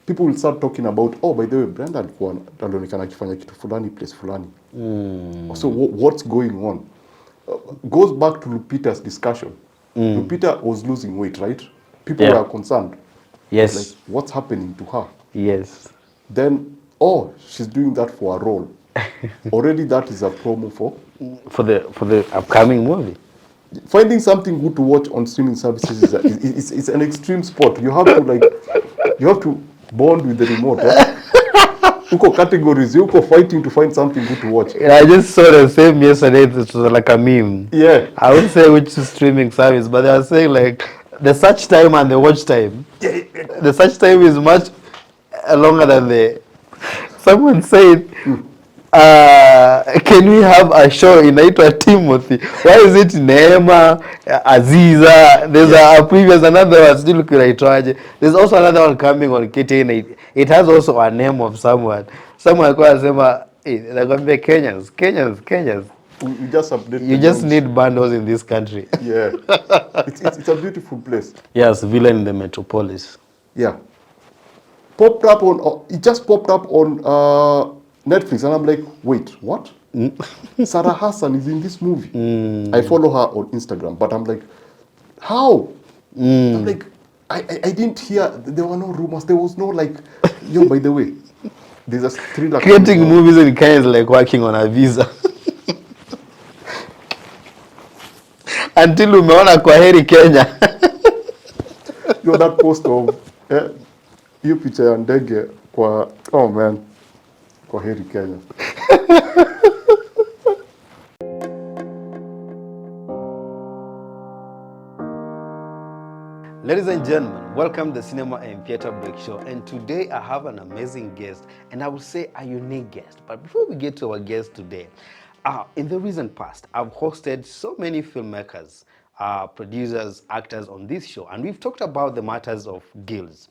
people will start talking about, oh, by the way, Brenda alionekana akifanya kitu fulani place fulani. So what's going on? Goes back to Lupita's discussion. Lupita was losing weight, right? People were concerned. Yes. Like, what's happening to her? Yes. Then, oh, she's doing that for a role. Already that is a promo for the upcoming movie. Finding something good to watch on streaming services is an extreme sport. You have to bond with the remote. Uko categories, uko fighting to find something good to watch. Yeah, I just saw the same yesterday. It was like a meme. Yeah. I wouldn't say which streaming service, but they are saying like the search time and the watch time. The search time is much longer than the. Someone said, can we have a show inaitwa Timothy? Why is it Neema, Aziza? There's a previous, another one still kunaitwaje. There's also another one coming on KTN. It has also a name of someone. Someone kwa sema, nakwambia Kenyans. We just update. You just need bundles in this country. Yeah. It's a beautiful place. Yes, Villa in the Metropolis. Yeah. It just popped up on Netflix, and I'm like, wait, what? Sarah Hassan is in this movie. I follow her on Instagram, but I'm like, how? I'm like, I didn't hear, there were no rumors, there was no like, yo, by the way, there's a thriller. Creating movies in Kenya is like working on a visa. Until umeona kwa heri Kenya. Yo, that post of, hiyo picha ya ndege kwa, oh man, kwa heri Kenya. Ladies and gentlemen, welcome to the Cinema and Theatre Break Show. And today I have an amazing guest, and I would say a unique guest. But before we get to our guest today, in the recent past, I've hosted so many filmmakers, producers, actors on this show, and we've talked about the matters of guilds.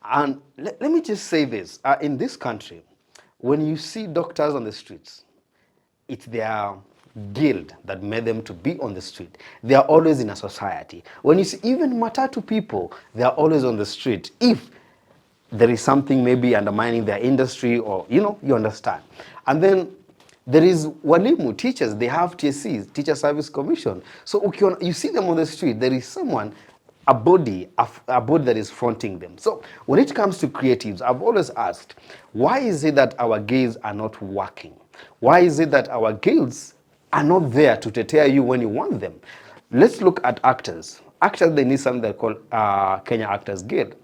And let me just say this, in this country, when you see doctors on the streets, it's their guild that made them to be on the street. They are always in a society. When you see even matatu people, they are always on the street. If there is something maybe undermining their industry, or, you understand. And then there is walimu, teachers, they have TSCs, Teacher Service Commission. So you see them on the street, there is someone, a body that is fronting them. So when it comes to creatives, I've always asked, why is it that our guilds are not working? Why is it that our guilds are not there to tear you when you want them? Let's look at actors. Actors, they need something they call Kenya Actors Guild.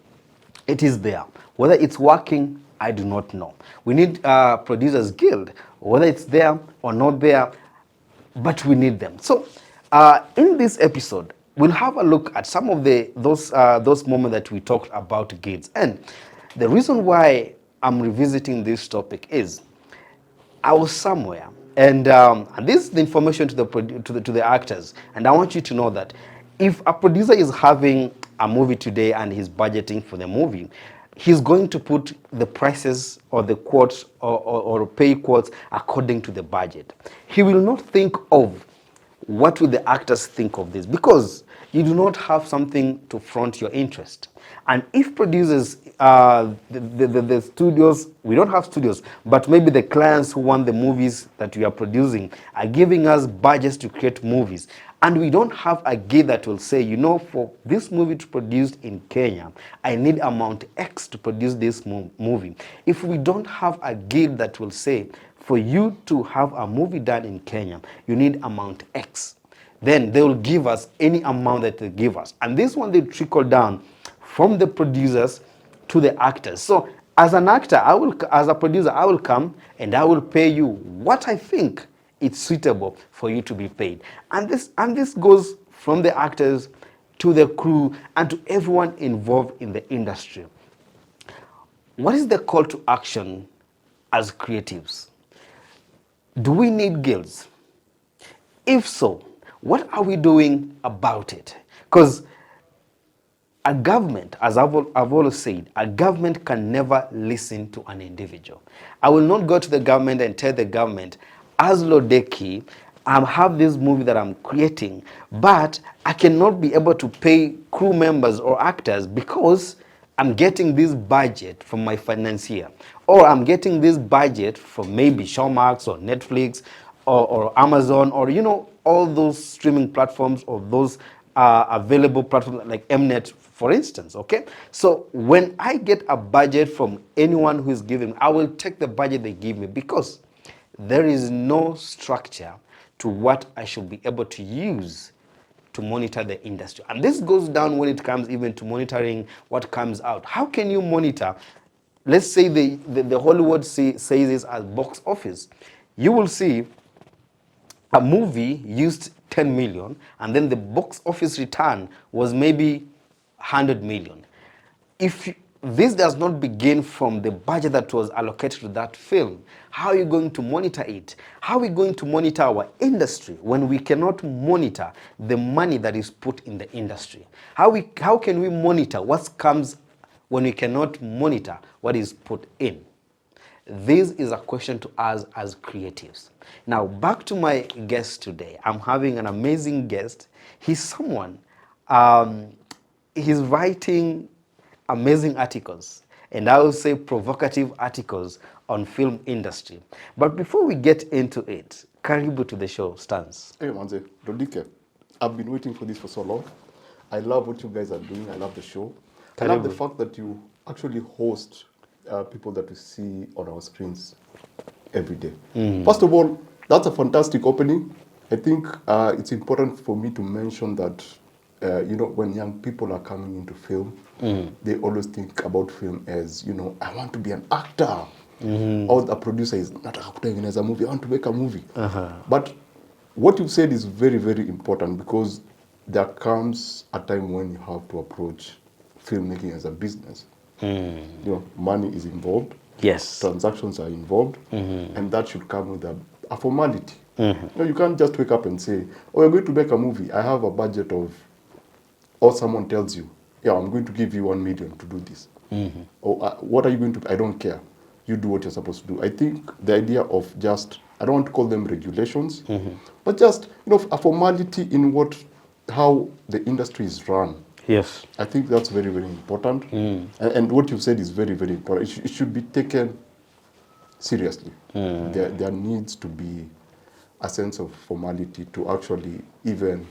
It is there. Whether it's working, I do not know. We need Producers Guild, whether it's there or not there, but we need them. So in this episode, we'll have a look at some of those moments that we talked about guilds. And the reason why I'm revisiting this topic is I was somewhere, and this is the information to the actors, and I want you to know that if a producer is having a movie today and he's budgeting for the movie, he's going to put the prices or the quotes or pay quotes according to the budget. He will not think of what will the actors think of this, because you do not have something to front your interest. And if producers, the studios, we don't have studios, but maybe the clients who want the movies that we are producing are giving us budgets to create movies, and we don't have a guide that will say, for this movie to produce in Kenya, I need amount X to produce this movie. If we don't have a guide that will say, for you to have a movie done in Kenya, you need amount X, then they will give us any amount that they give us. And this one, they trickle down from the producers to the actors. So as an actor, as a producer, I will come and I will pay you what I think it's suitable for you to be paid. And this goes from the actors to the crew and to everyone involved in the industry. What is the call to action as creatives? Do we need guilds? If so, what are we doing about it? Because a government, as I've always said, a government can never listen to an individual. I will not go to the government and tell the government, as Lodeki, I have this movie that I'm creating, but I cannot be able to pay crew members or actors because I'm getting this budget from my financier, or I'm getting this budget from maybe Showmax or Netflix or Amazon, or all those streaming platforms, or those available platforms like Mnet, for instance. Okay, so when I get a budget from anyone who is giving, I will take the budget they give me, because there is no structure to what I should be able to use to monitor the industry. And this goes down when it comes even to monitoring what comes out. How can you monitor, let's say the Hollywood says this as box office. You will see a movie used 10 million, and then the box office return was maybe 100 million. If this does not begin from the budget that was allocated to that film, how are you going to monitor it? How are we going to monitor our industry when we cannot monitor the money that is put in the industry? How can we monitor what comes when we cannot monitor what is put in? This is a question to us as creatives. Now, back to my guest today. I'm having an amazing guest. He's someone, he's writing amazing articles, and I will say provocative articles on film industry. But before we get into it, karibu to the show, Stanz. Hey, Manze, Dodike, I've been waiting for this for so long. I love what you guys are doing. I love the show. I love the fact that you actually host people that we see on our screens every day. First of all, that's a fantastic opening. I think it's important for me to mention that, when young people are coming into film, they always think about film as, I want to be an actor. Or the producer is not acting as a movie, I want to make a movie. But what you've said is very, very important, because there comes a time when you have to approach filmmaking as a business. Money is involved. Yes. Transactions are involved, and that should come with a formality. You can't just wake up and say, oh, you're going to make a movie. I have a budget of, or someone tells you, yeah, I'm going to give you 1 million to do this. Or what are you going to, I don't care. You do what you're supposed to do. I think the idea of just, I don't want to call them regulations, but just, a formality in how the industry is run. Yes. I think that's very, very important. And what you've said is very, very important. It should be taken seriously. There needs to be a sense of formality to actually even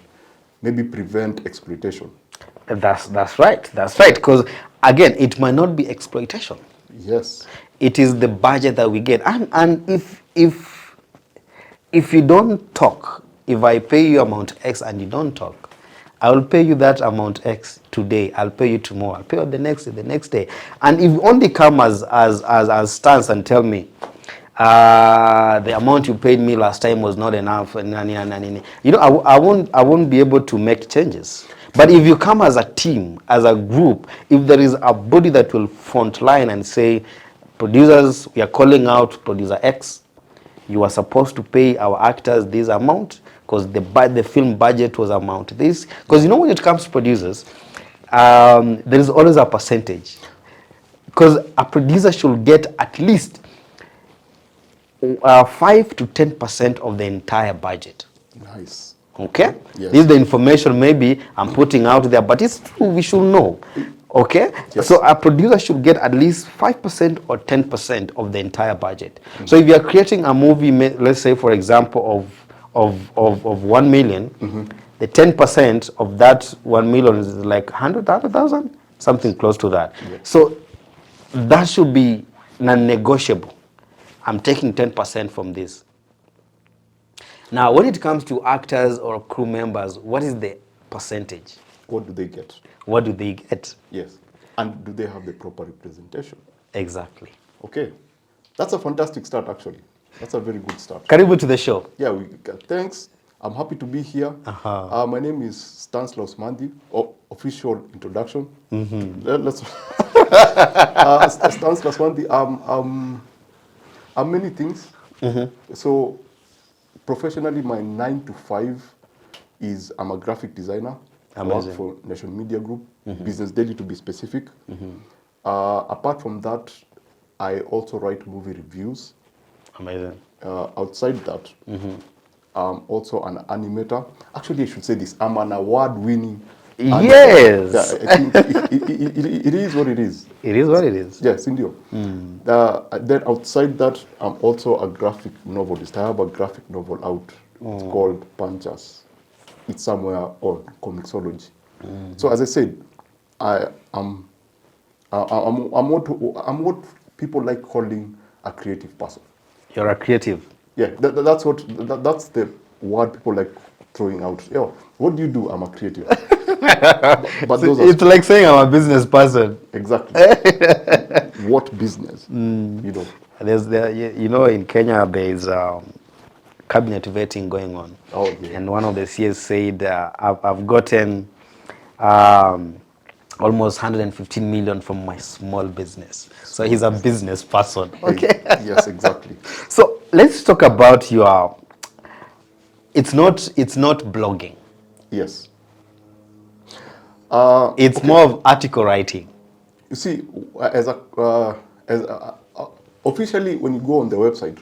maybe prevent exploitation. That's right. That's right. Because again, it might not be exploitation. Yes. It is the budget that we get. And if you don't talk, if I pay you amount X and you don't talk, I will pay you that amount X today. I'll pay you tomorrow. I'll pay you the next day. And if you only come as Stanz and tell me, the amount you paid me last time was not enough, and I won't be able to make changes. But if you come as a team, as a group, if there is a body that will frontline and say, producers, we are calling out producer X, you are supposed to pay our actors this amount, because the film budget was amount this. Because when it comes to producers, there is always a percentage. Because a producer should get at least 5 to 10% of the entire budget. Nice. Okay? Yes. This is the information maybe I'm putting out there, but it's true, we should know. Okay? Yes. So a producer should get at least 5% or 10% of the entire budget. So if you're creating a movie, let's say for example of 1 million, the 10% of that 1 million is like 100,000, something close to that. Yeah. So that should be non-negotiable. I'm taking 10% from this. Now, when it comes to actors or crew members, what is the percentage? What do they get? What do they get? Yes. And do they have the proper representation? Exactly. Okay. That's a fantastic start, actually. That's a very good start. Karibu to the show. Yeah, thanks. I'm happy to be here. My name is Stanslaus Manthi. Official introduction. Let's Stanslaus Manthi. I'm many things. So professionally, my 9 to 5 is I'm a graphic designer. Amazing. I work for Nation Media Group, Business Daily to be specific. Apart from that, I also write movie reviews. Amazing. Outside that, I'm also an animator. Actually, I should say this. I'm an award-winning And, Yes. yeah, I think it is what it is. It is what it is. Yes, Indio. Then outside that, I'm also a graphic novelist. I have a graphic novel out. It's called Punchers. It's somewhere on Comixology. So as I said, I'm what people like calling a creative person. You're a creative. Yeah, that's the word people like throwing out. Yo, what do you do? I'm a creative. But So those it's like saying I'm a business person. exactly what business, you know. In Kenya there's cabinet vetting going on. Oh yeah. And one of the CS said, I've gotten almost 115 million from my small business. So he's a business person. Okay. Yes, exactly. So let's talk about your. It's not blogging. Yes. It's more of article writing. You see, officially, when you go on the website,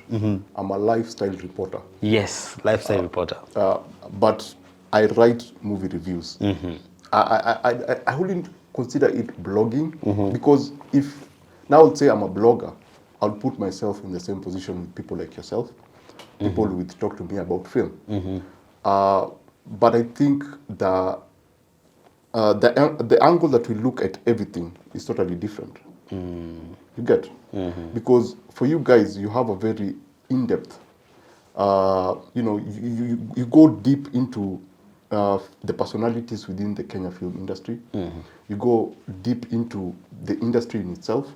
I'm a lifestyle reporter. Yes, lifestyle reporter. But I write movie reviews. I wouldn't consider it blogging because if now I would say I'm a blogger, I'll put myself in the same position with people like yourself, people who would talk to me about film. But I think the angle that we look at everything is totally different. You get? Because for you guys, you have a very in-depth, you go deep into the personalities within the Kenya film industry. You go deep into the industry in itself.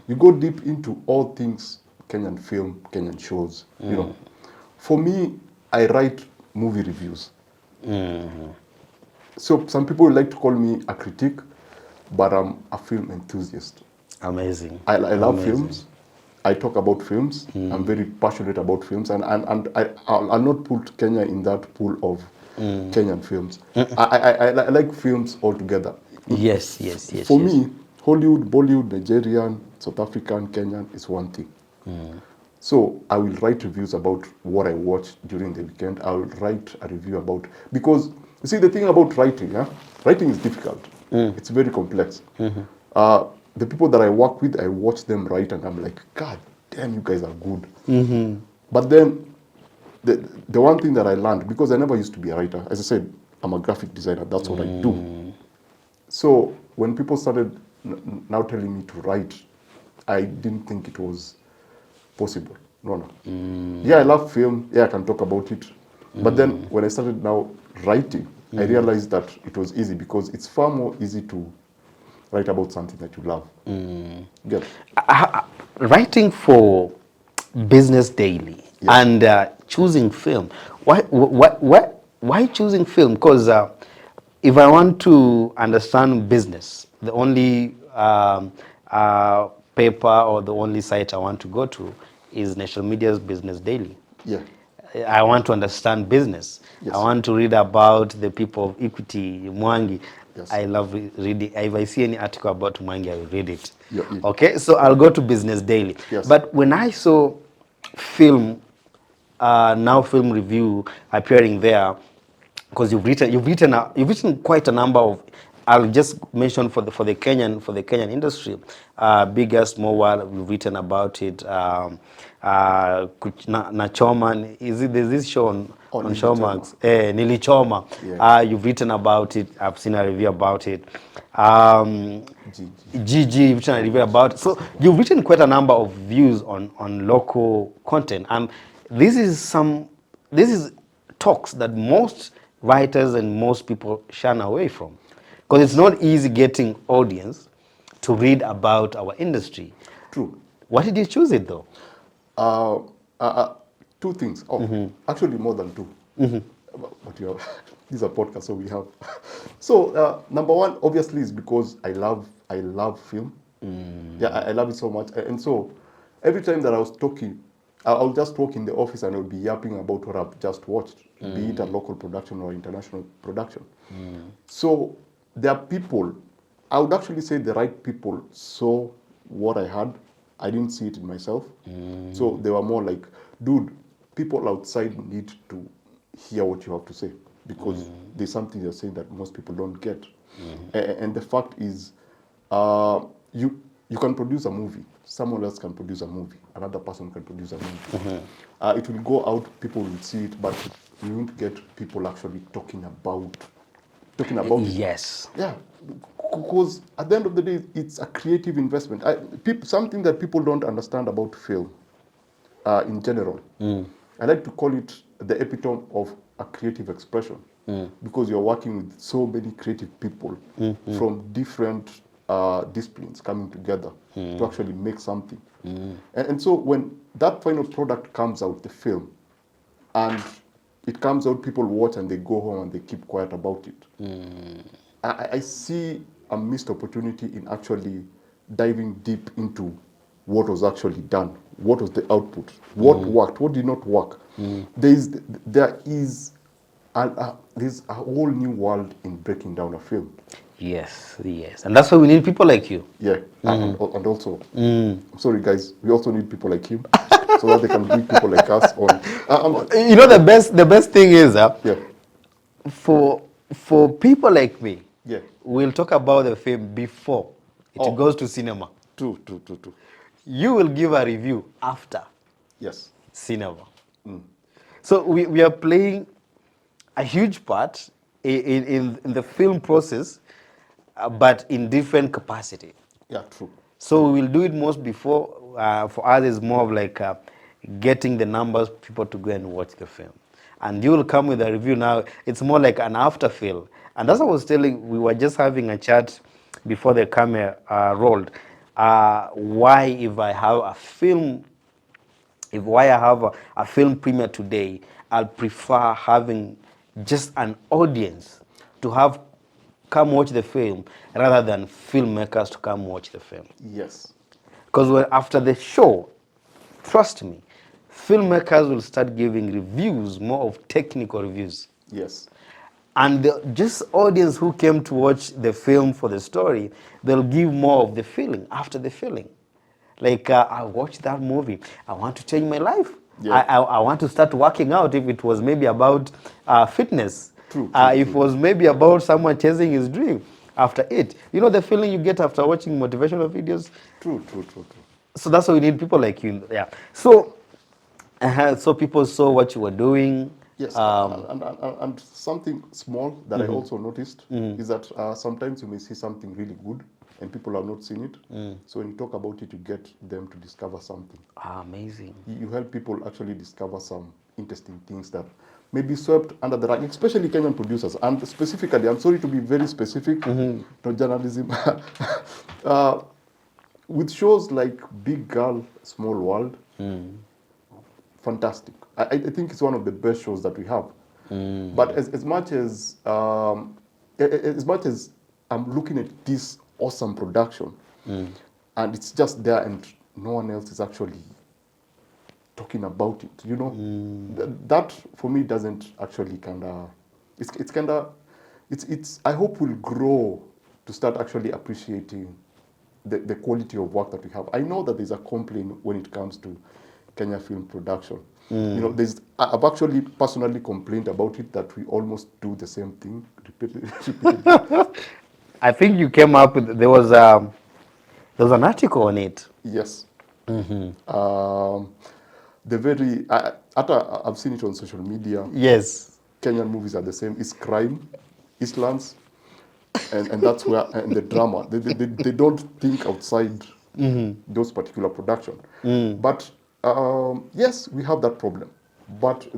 You go deep into all things Kenyan film, Kenyan shows. You know, for me, I write movie reviews. So some people like to call me a critic, but I'm a film enthusiast. Amazing. I love films. I talk about films. I'm very passionate about films, and I'll not put Kenya in that pool of Kenyan films. I like films altogether. Yes. For me, Hollywood, Bollywood, Nigerian, South African, Kenyan is one thing. So I will write reviews about what I watched during the weekend. I will write a review about, because you see the thing about writing, writing is difficult. It's very complex. The people that I work with, I watch them write and I'm like, God damn, you guys are good. But then the one thing that I learned, because I never used to be a writer, as I said, I'm a graphic designer, that's what I do. So when people started now telling me to write, I didn't think it was possible. No. Yeah, I love film. Yeah, I can talk about it. But then when I started now writing, I realized that it was easy because it's far more easy to write about something that you love. Get it? Writing for Business Daily and choosing film. Why choosing film? Because if I want to understand business, the only paper or the only site I want to go to is National Media's Business Daily. Yeah. I want to understand business. Yes. I want to read about the people of Equity, Mwangi. Yes. I love reading. If I see any article about Mwangi, I will read it. Yeah. Okay, so I'll go to Business Daily. Yes. But when I saw film, now film review appearing there, because you've written quite a number of. I'll just mention for the Kenyan industry, bigger, small one. We've written about it. Nachoma, there's this show on Showmax, Nilichoma. Yeah. You've written about it. I've seen a review about it. Gigi, you've written a review about it. So you've written quite a number of views on local content, and this is talks that most writers and most people shun away from, because it's not easy getting audience to read about our industry. True. Why did you choose it though? Two things. Actually more than two. But you have, this is a podcast, so we have. So number one, obviously, is because I love film. Yeah, I love it so much, and so every time that I was talking, I'll just walk in the office and I'll be yapping about what I've just watched, be it a local production or international production. So there are people, I would actually say the right people saw what I had. I didn't see it in myself. So they were more like, dude, people outside need to hear what you have to say, because there's something you're saying that most people don't get. And the fact is, you can produce a movie. Someone else can produce a movie. Another person can produce a movie. It will go out, people will see it, but we won't get people actually talking about it. Yes. Yeah, because at the end of the day, it's a creative investment. Something that people don't understand about film in general. I like to call it the epitome of a creative expression, because you're working with so many creative people from different disciplines coming together to actually make something. And so when that final product comes out, the film, and it comes out, people watch and they go home and they keep quiet about it. I see a missed opportunity in actually diving deep into what was actually done, what was the output, what worked, what did not work. There's a whole new world in breaking down a film. Yes, and that's why we need people like you. Yeah, and also, I'm sorry guys, we also need people like him so that they can bring people like us on. The best thing is Yeah. for people like me, Yeah. we'll talk about the film before it goes to cinema. True. You will give a review after Yes. cinema. So we are playing a huge part in the film process, but in different capacity. Yeah, true. So we will do it most before. For us, it's more of like getting the numbers, people to go and watch the film. And you will come with a review now. It's more like an after film. And that's what I was telling, we were just having a chat before the camera rolled. Why if I have a film, why I have a film premiere today, I'll prefer having just an audience to have come watch the film rather than filmmakers to come watch the film. Yes. Because after the show, trust me, filmmakers will start giving reviews, more of technical reviews. Yes. And just audience who came to watch the film for the story, they'll give more of the feeling after the feeling. Like, I watched that movie. I want to change my life. Yeah. I want to start working out if it was maybe about fitness. True, If it was maybe about someone chasing his dream after it. You know the feeling you get after watching motivational videos? True. So that's why we need people like you. Yeah. So, so people saw what you were doing. Yes, and something small that I also noticed is that sometimes you may see something really good and people have not seen it. So when you talk about it, you get them to discover something. Amazing. You help people actually discover some interesting things that may be swept under the rug, especially Kenyan producers. And specifically, I'm sorry to be very specific to journalism. With shows like Big Girl, Small World, fantastic. I think it's one of the best shows that we have. But as much as I'm looking at this awesome production, and it's just there, and no one else is actually talking about it. You know, that for me doesn't actually it's I hope we'll grow to start actually appreciating the quality of work that we have. I know that there's a complaint when it comes to Kenya film production. You know, I've actually personally complained about it, that we almost do the same thing repeatedly. I think you came up with, there was an article on it. Yes. I've seen it on social media. Yes. Kenyan movies are the same. It's crime, Islands, and that's where, and the drama. They don't think outside those particular production. But yes, we have that problem. But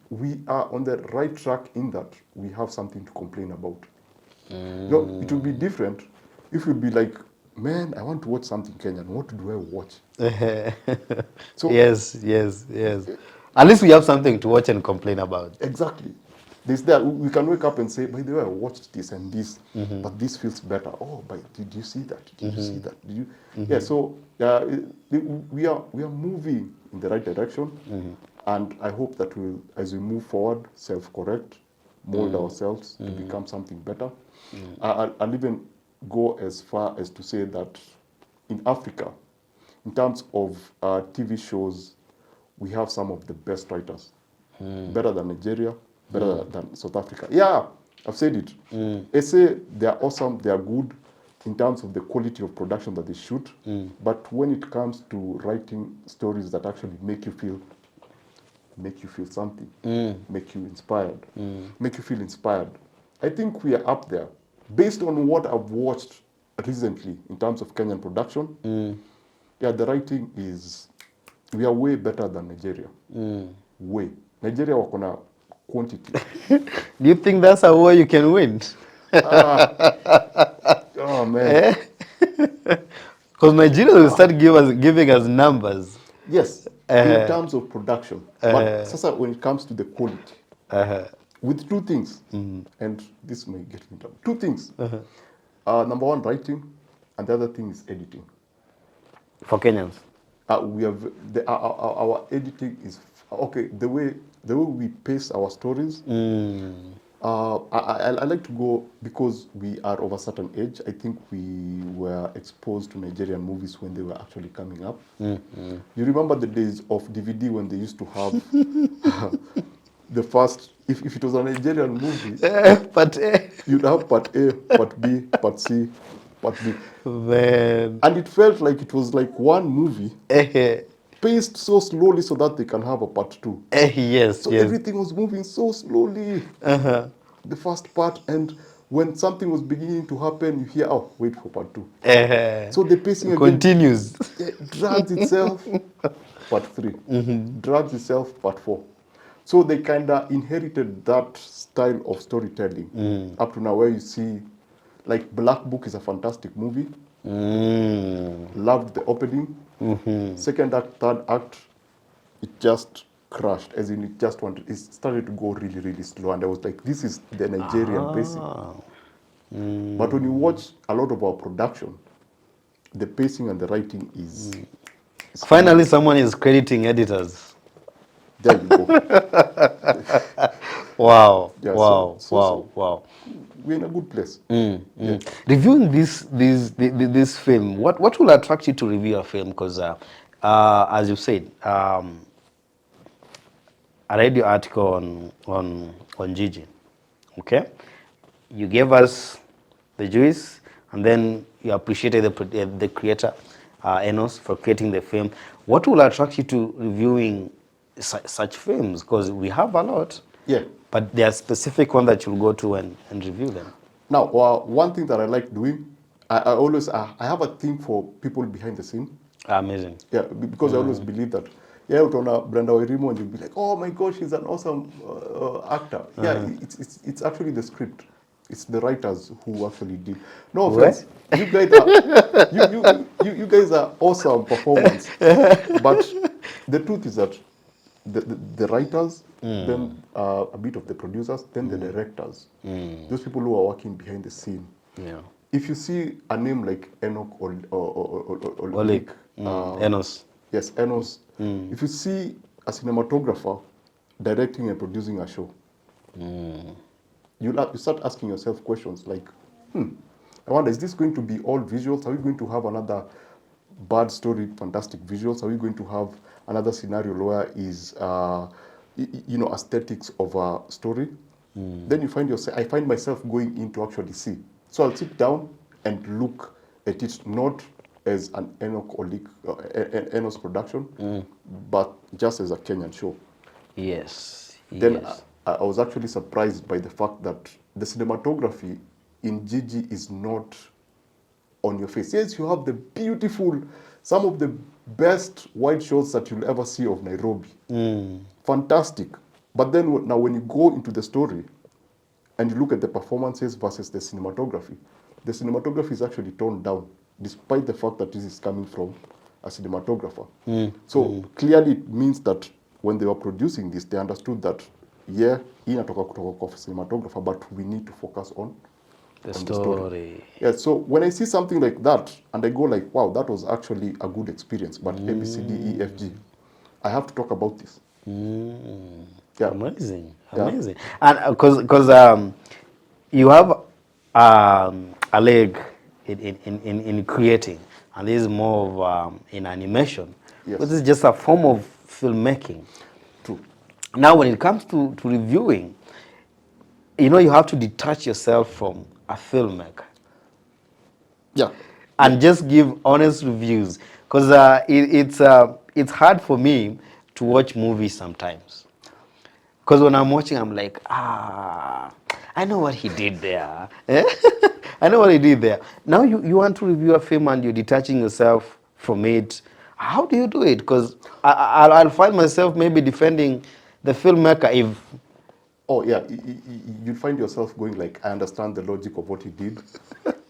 we are on the right track in that we have something to complain about. No, it would be different if you'd be like, man, I want to watch something Kenyan. What do I watch? So yes. At least we have something to watch and complain about. exactly. We can wake up and say, by the way, I watched this and this, but this feels better. Oh, but did you see that? Did you see that? Did you? Yeah. So we are moving in the right direction, and I hope that as we move forward, self-correct, mold ourselves to become something better. I'll even go as far as to say that in Africa, in terms of TV shows, we have some of the best writers, better than Nigeria, better than South Africa. Yeah, I've said it. Essay, they are awesome, they are good in terms of the quality of production that they shoot. But when it comes to writing stories that actually make you feel something, make you inspired, make you feel inspired, I think we are up there. Based on what I've watched recently in terms of Kenyan production, yeah, the writing is, we are way better than Nigeria. Way. Nigeria wako na quantity. Do you think that's a war you can win? Oh man. Because Nigeria will start giving us numbers. Yes, in terms of production. But sasa when it comes to the quality, with two things, and this may get me down. Two things. Number one, writing, and the other thing is editing. For Kenyans. We have our editing is okay. The way we pace our stories. I like to go because we are of a certain age. I think we were exposed to Nigerian movies when they were actually coming up. You remember the days of DVD when they used to have the first, if it was a Nigerian movie, Part A. you'd have part A, part B, part C, part D. Man. And it felt like it was like one movie paced so slowly so that they can have a part two. Yes, So yes. everything was moving so slowly. The first part, and when something was beginning to happen, you hear, oh, wait for part two. So the pacing again continues. drags itself, part three. Drags itself, part four. So they kind of inherited that style of storytelling up to now, where you see, like Black Book is a fantastic movie. Loved the opening. Second act, third act, it just crashed. As in, it started to go really, really slow. And I was like, this is the Nigerian pacing. But when you watch a lot of our production, the pacing and the writing is... Finally, someone is crediting editors. There you go. Wow, Yeah, wow, so wow. We're in a good place. Yeah. Reviewing this film, what will attract you to review a film? Because as you said, I read your article on Gigi. Okay, you gave us the juice, and then you appreciated the creator, Enos, for creating the film. What will attract you to reviewing such films? Because we have a lot. Yeah. But there are specific ones that you'll go to and review them. Now, one thing that I like doing, I have a thing for people behind the scene. Amazing. Yeah, because I always believe that. Yeah, utaona Brenda Wairimu and you'll be like, oh my gosh, he's an awesome actor. Yeah, it's actually the script. It's the writers who actually did. No offense, you guys are you guys are awesome performance. But the truth is that the writers, then a bit of the producers, then the directors, those people who are working behind the scene. Yeah. If you see a name like Enoch or Olik, Enos. Yes, Enos. If you see a cinematographer directing and producing a show, you start asking yourself questions like, I wonder, is this going to be all visuals? Are we going to have another bad story, fantastic visuals? Are we going to have another scenario where is, aesthetics of a story? Then you find yourself, I find myself going in to actually see. So I'll sit down and look at it not as an Enoch or Enos production, but just as a Kenyan show. Yes. Then I was actually surprised by the fact that the cinematography in Gigi is not on your face. Yes, you have the beautiful, some of the best wide shots that you'll ever see of Nairobi. Fantastic. But then now when you go into the story and you look at the performances versus the cinematography is actually toned down, despite the fact that this is coming from a cinematographer. So clearly it means that when they were producing this, they understood that, yeah, inatoka kutoka kwa cinematographer, but we need to focus on the story. Yeah, so when I see something like that, and I go like, wow, that was actually a good experience, but A, B, C, D, E, F, G, I have to talk about this. Yeah. Amazing. Yeah. And because you have a leg in creating, and this is more of in animation. Yes. This is just a form of filmmaking. True. Now, when it comes to reviewing, you know, you have to detach yourself from a filmmaker Yeah. and just give honest reviews, because it's hard for me to watch movies sometimes. Because when I'm watching, I'm like, I know what he did there. Eh? I know what he did there. Now you want to review a film and you're detaching yourself from it. How do you do it? Because I'll find myself maybe defending the filmmaker if... Oh yeah, you find yourself going like, I understand the logic of what he did.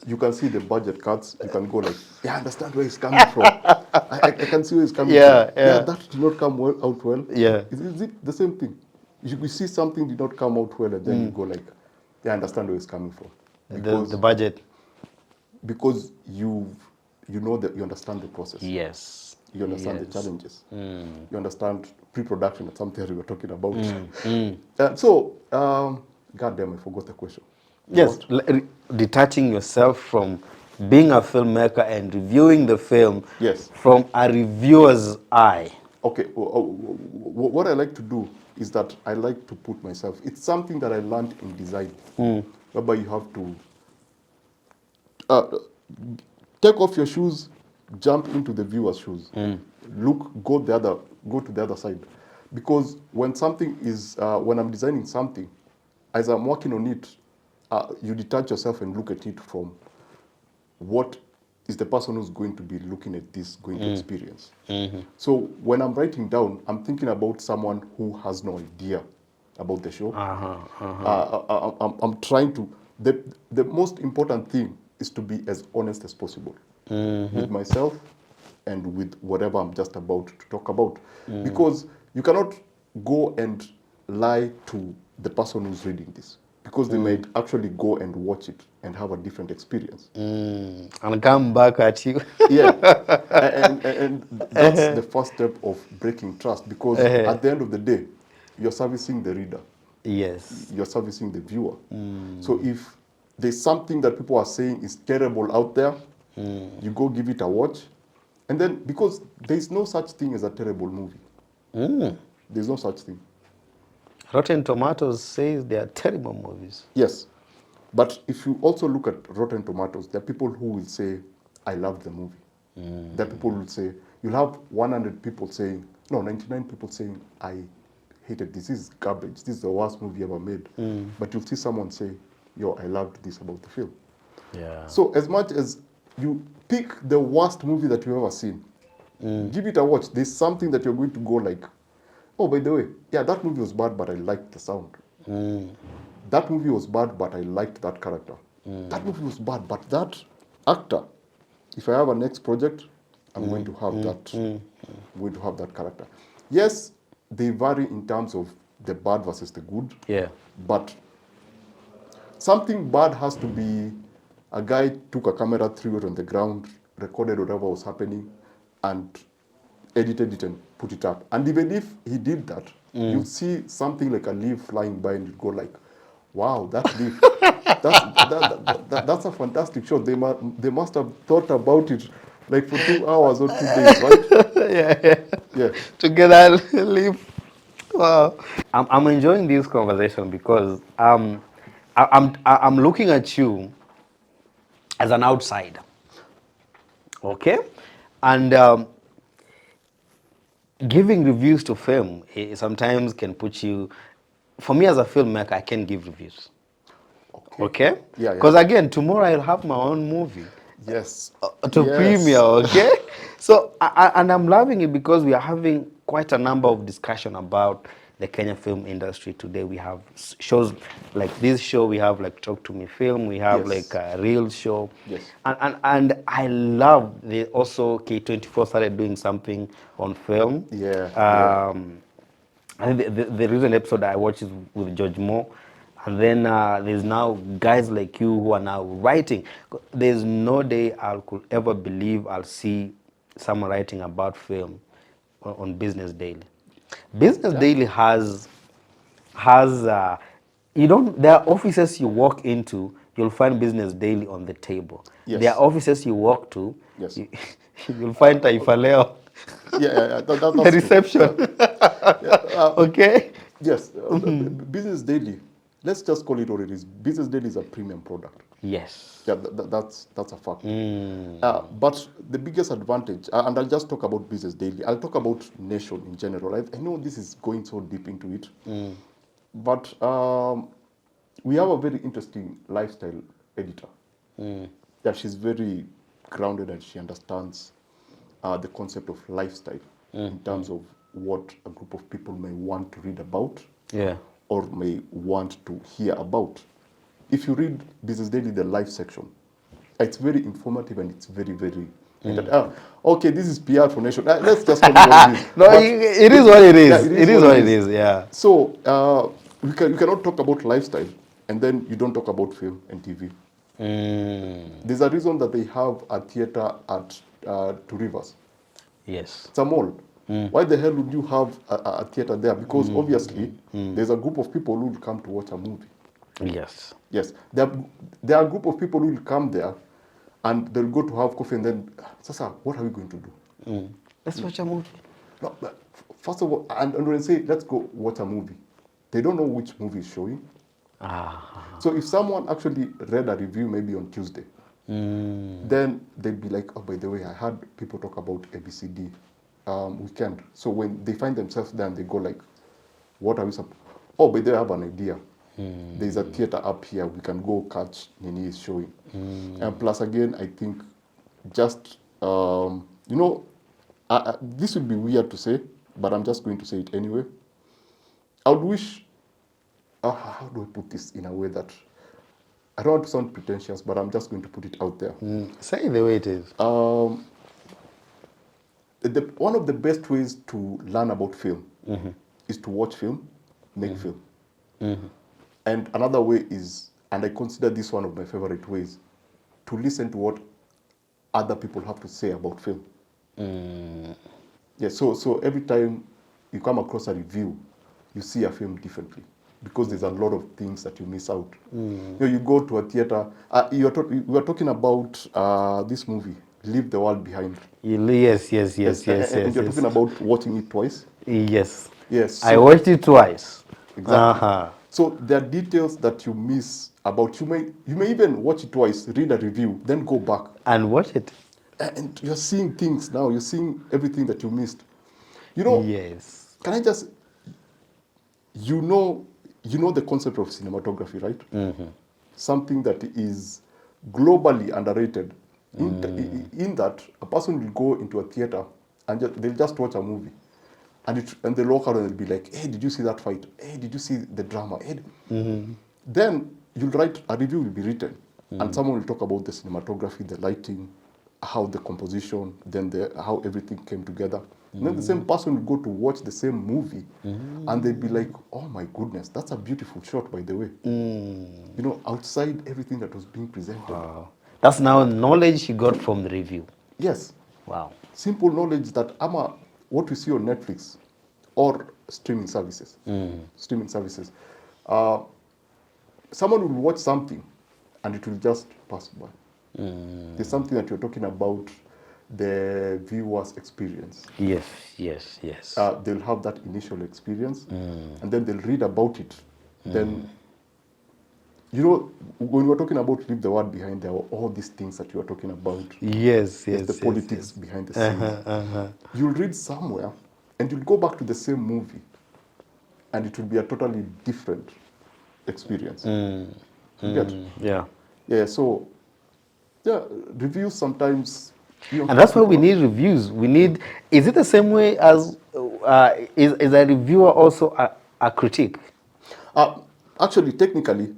You can see the budget cuts. You can go like, yeah, I understand where he's coming from. I can see where he's coming from. Yeah, Yeah, yeah. that did not come out well. Yeah. Is it the same thing? You see something did not come out well, and then you go like, yeah, I understand where he's coming from. The budget. Because you know that you understand the process. Yes. You understand the challenges. You understand pre-production. That's something we were talking about. God damn, I forgot the question. Yes, detaching yourself from being a filmmaker and reviewing the film Yes. from a reviewer's eye. Okay, what I like to do is that I like to put myself. It's something that I learned in design, whereby you have to take off your shoes, jump into the viewer's shoes, go to the other side, because when something is when I'm designing something, as I'm working on it, you detach yourself and look at it from what is the person who's going to be looking at this going to experience. So when I'm writing down, I'm thinking about someone who has no idea about the show. I'm trying to, the most important thing is to be as honest as possible with myself and with whatever I'm just about to talk about. Because you cannot go and lie to the person who's reading this, because they might actually go and watch it and have a different experience. And come back at you. Yeah, and that's the first step of breaking trust, because at the end of the day, you're servicing the reader. Yes. You're servicing the viewer. So if there's something that people are saying is terrible out there, you go give it a watch, and then, because there's no such thing as a terrible movie. There's no such thing. Rotten Tomatoes says they are terrible movies. Yes, but if you also look at Rotten Tomatoes, there are people who will say, I loved the movie. There are people who will say, you'll have 100 people saying, no, 99 people saying, I hated this. This is garbage. This is the worst movie ever made. But you'll see someone say, yo, I loved this about the film. Yeah. So as much as you pick the worst movie that you've ever seen, give it a watch. There's something that you're going to go like, oh, by the way, yeah, that movie was bad, but I liked the sound. That movie was bad, but I liked that character. That movie was bad, but that actor, if I have a next project, I'm going to have that. I'm going to have that character. Yes, they vary in terms of the bad versus the good. Yeah. But something bad has to be, a guy took a camera, threw it on the ground, recorded whatever was happening, and edited it and put it up. And even if he did that, you'll see something like a leaf flying by and you go like, wow, that leaf, that's a fantastic shot. They must have thought about it like for 2 hours or 2 days, right? Yeah. Together, live. Wow. I'm enjoying this conversation because I'm looking at you as an outsider. Okay? And giving reviews to film sometimes can put you... For me as a filmmaker, I can give reviews. Okay? Yeah. Because again, tomorrow I'll have my own movie. Yes. To premiere, okay? So, and I'm loving it because we are having quite a number of discussion about the Kenyan film industry today. We have shows like this show, we have like Talk to Me Film, we have like a Real show. Yes. And I love also K24 started doing something on film. I think the recent episode I watched is with George Moore. And then there's now guys like you who are now writing. There's no day I could ever believe I'll see someone writing about film on Business Daily. Business Daily has you don't, there are offices you walk into, you'll find Business Daily on the table. Yes. There are offices you walk to, yes. you'll find Taifa Leo. That's the reception. true. Okay? Yes. Business Daily. let's just call it what it is. Business Daily is a premium product. Yes. Yeah, that's a fact. But the biggest advantage, and I'll just talk about Business Daily. I'll talk about Nation in general. I know this is going so deep into it, but we have a very interesting lifestyle editor. Yeah, she's very grounded and she understands the concept of lifestyle in terms of what a group of people may want to read about, or may want to hear about. If you read Business Daily, the life section, it's very informative and it's very, very. Okay, this is PR for Nation. Let's just call it what it is. No, But it is what it is. yeah, It is what it is. Yeah. So you cannot talk about lifestyle and then you don't talk about film and TV. There's a reason that they have a theater at Two Rivers. Yes. It's a mall. Why the hell would you have a theater there? Because obviously there's a group of people who will come to watch a movie. Yes. Yes, there are a group of people who will come there and they'll go to have coffee and then, Sasa, what are we going to do? Let's watch a movie. No, but first of all, and when they say, let's go watch a movie, they don't know which movie is showing. So if someone actually read a review maybe on Tuesday, then they'd be like, oh, by the way, I heard people talk about ABCD weekend. So when they find themselves there and they go like, what are we oh, but they have an idea. There's a theater up here. We can go catch Nini is showing. And plus, again, I think just, this would be weird to say, but I'm just going to say it anyway. I would wish, how do I put this in a way that, I don't want to sound pretentious, but I'm just going to put it out there. Say it the way it is. One of the best ways to learn about film is to watch film, make film. And another way is, and I consider this one of my favorite ways, to listen to what other people have to say about film. Yeah, so every time you come across a review, you see a film differently because there's a lot of things that you miss out. You go to a theater, we were talking about this movie, Leave the World Behind. Yes. And you're talking about watching it twice? Yes. Yes. I watched it twice. Exactly. So there are details that you miss about. You may even watch it twice, read a review, then go back and watch it. And you're seeing things now. You're seeing everything that you missed. Yes. Can I just? You know the concept of cinematography, right? Something that is globally underrated. In that, a person will go into a theater and they'll just watch a movie. And they'll walk out and they'll be like, hey, did you see that fight? Hey, did you see the drama? Hey. Then you'll write, a review will be written. And someone will talk about the cinematography, the lighting, how the composition, then how everything came together. And then the same person will go to watch the same movie and they'll be like, oh my goodness, that's a beautiful shot, by the way. Outside everything that was being presented. Wow. That's now knowledge you got from the review. Yes. Wow. Simple knowledge that what we see on Netflix or streaming services. Someone will watch something and it will just pass by. There's something that you're talking about, the viewer's experience. Yes. They'll have that initial experience and then they'll read about it. Then, when we're talking about Leave the World Behind, there are all these things that you are talking about. Yes. The politics behind the scenes. You'll read somewhere and you'll go back to the same movie and it will be a totally different experience. Yeah, so, reviews sometimes... And that's why we need reviews. Is it the same way as, is a reviewer also a critic? Actually, technically,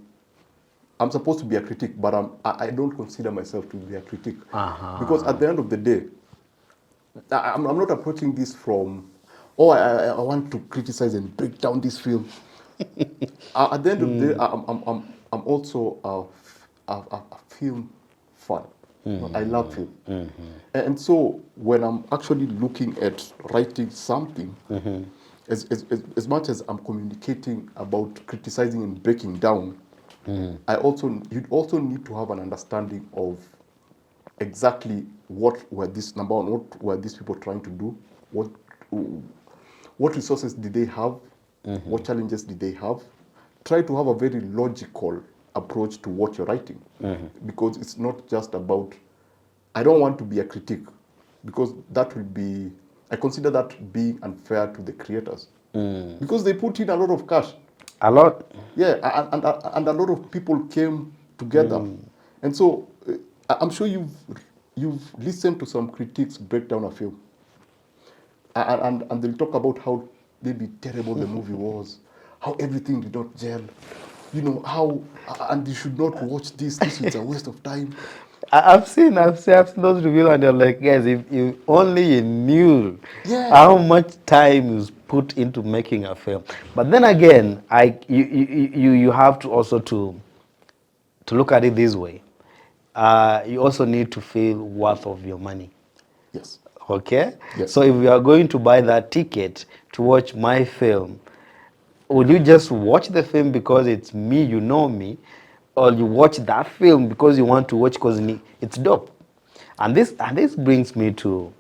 I'm supposed to be a critic, but I don't consider myself to be a critic. Because at the end of the day, I'm not approaching this from, I want to criticize and break down this film. At the end of the day, I'm also a film fan. I love film. And so when I'm actually looking at writing something, as much as I'm communicating about criticizing and breaking down, you'd also need to have an understanding of exactly what were these people trying to do, what resources did they have, what challenges did they have, try to have a very logical approach to what you're writing, because it's not just about, I don't want to be a critic, because that will be, I consider that being unfair to the creators, because they put in a lot of cash. A lot. Yeah, and a lot of people came together. And so I'm sure you've listened to some critics break down a film. And they'll talk about how maybe terrible the movie was, how everything did not gel, how, and you should not watch this is a waste of time. I've seen those reviews, and they're like, guys, if you only knew Yeah. how much time is put into making a film. But then again, you have to also to look at it this way. You also need to feel worth of your money. Yes. Okay? Yes. So if you are going to buy that ticket to watch my film, will you just watch the film because it's me, you know me, or you watch that film because you want to watch because it's dope? And this brings me to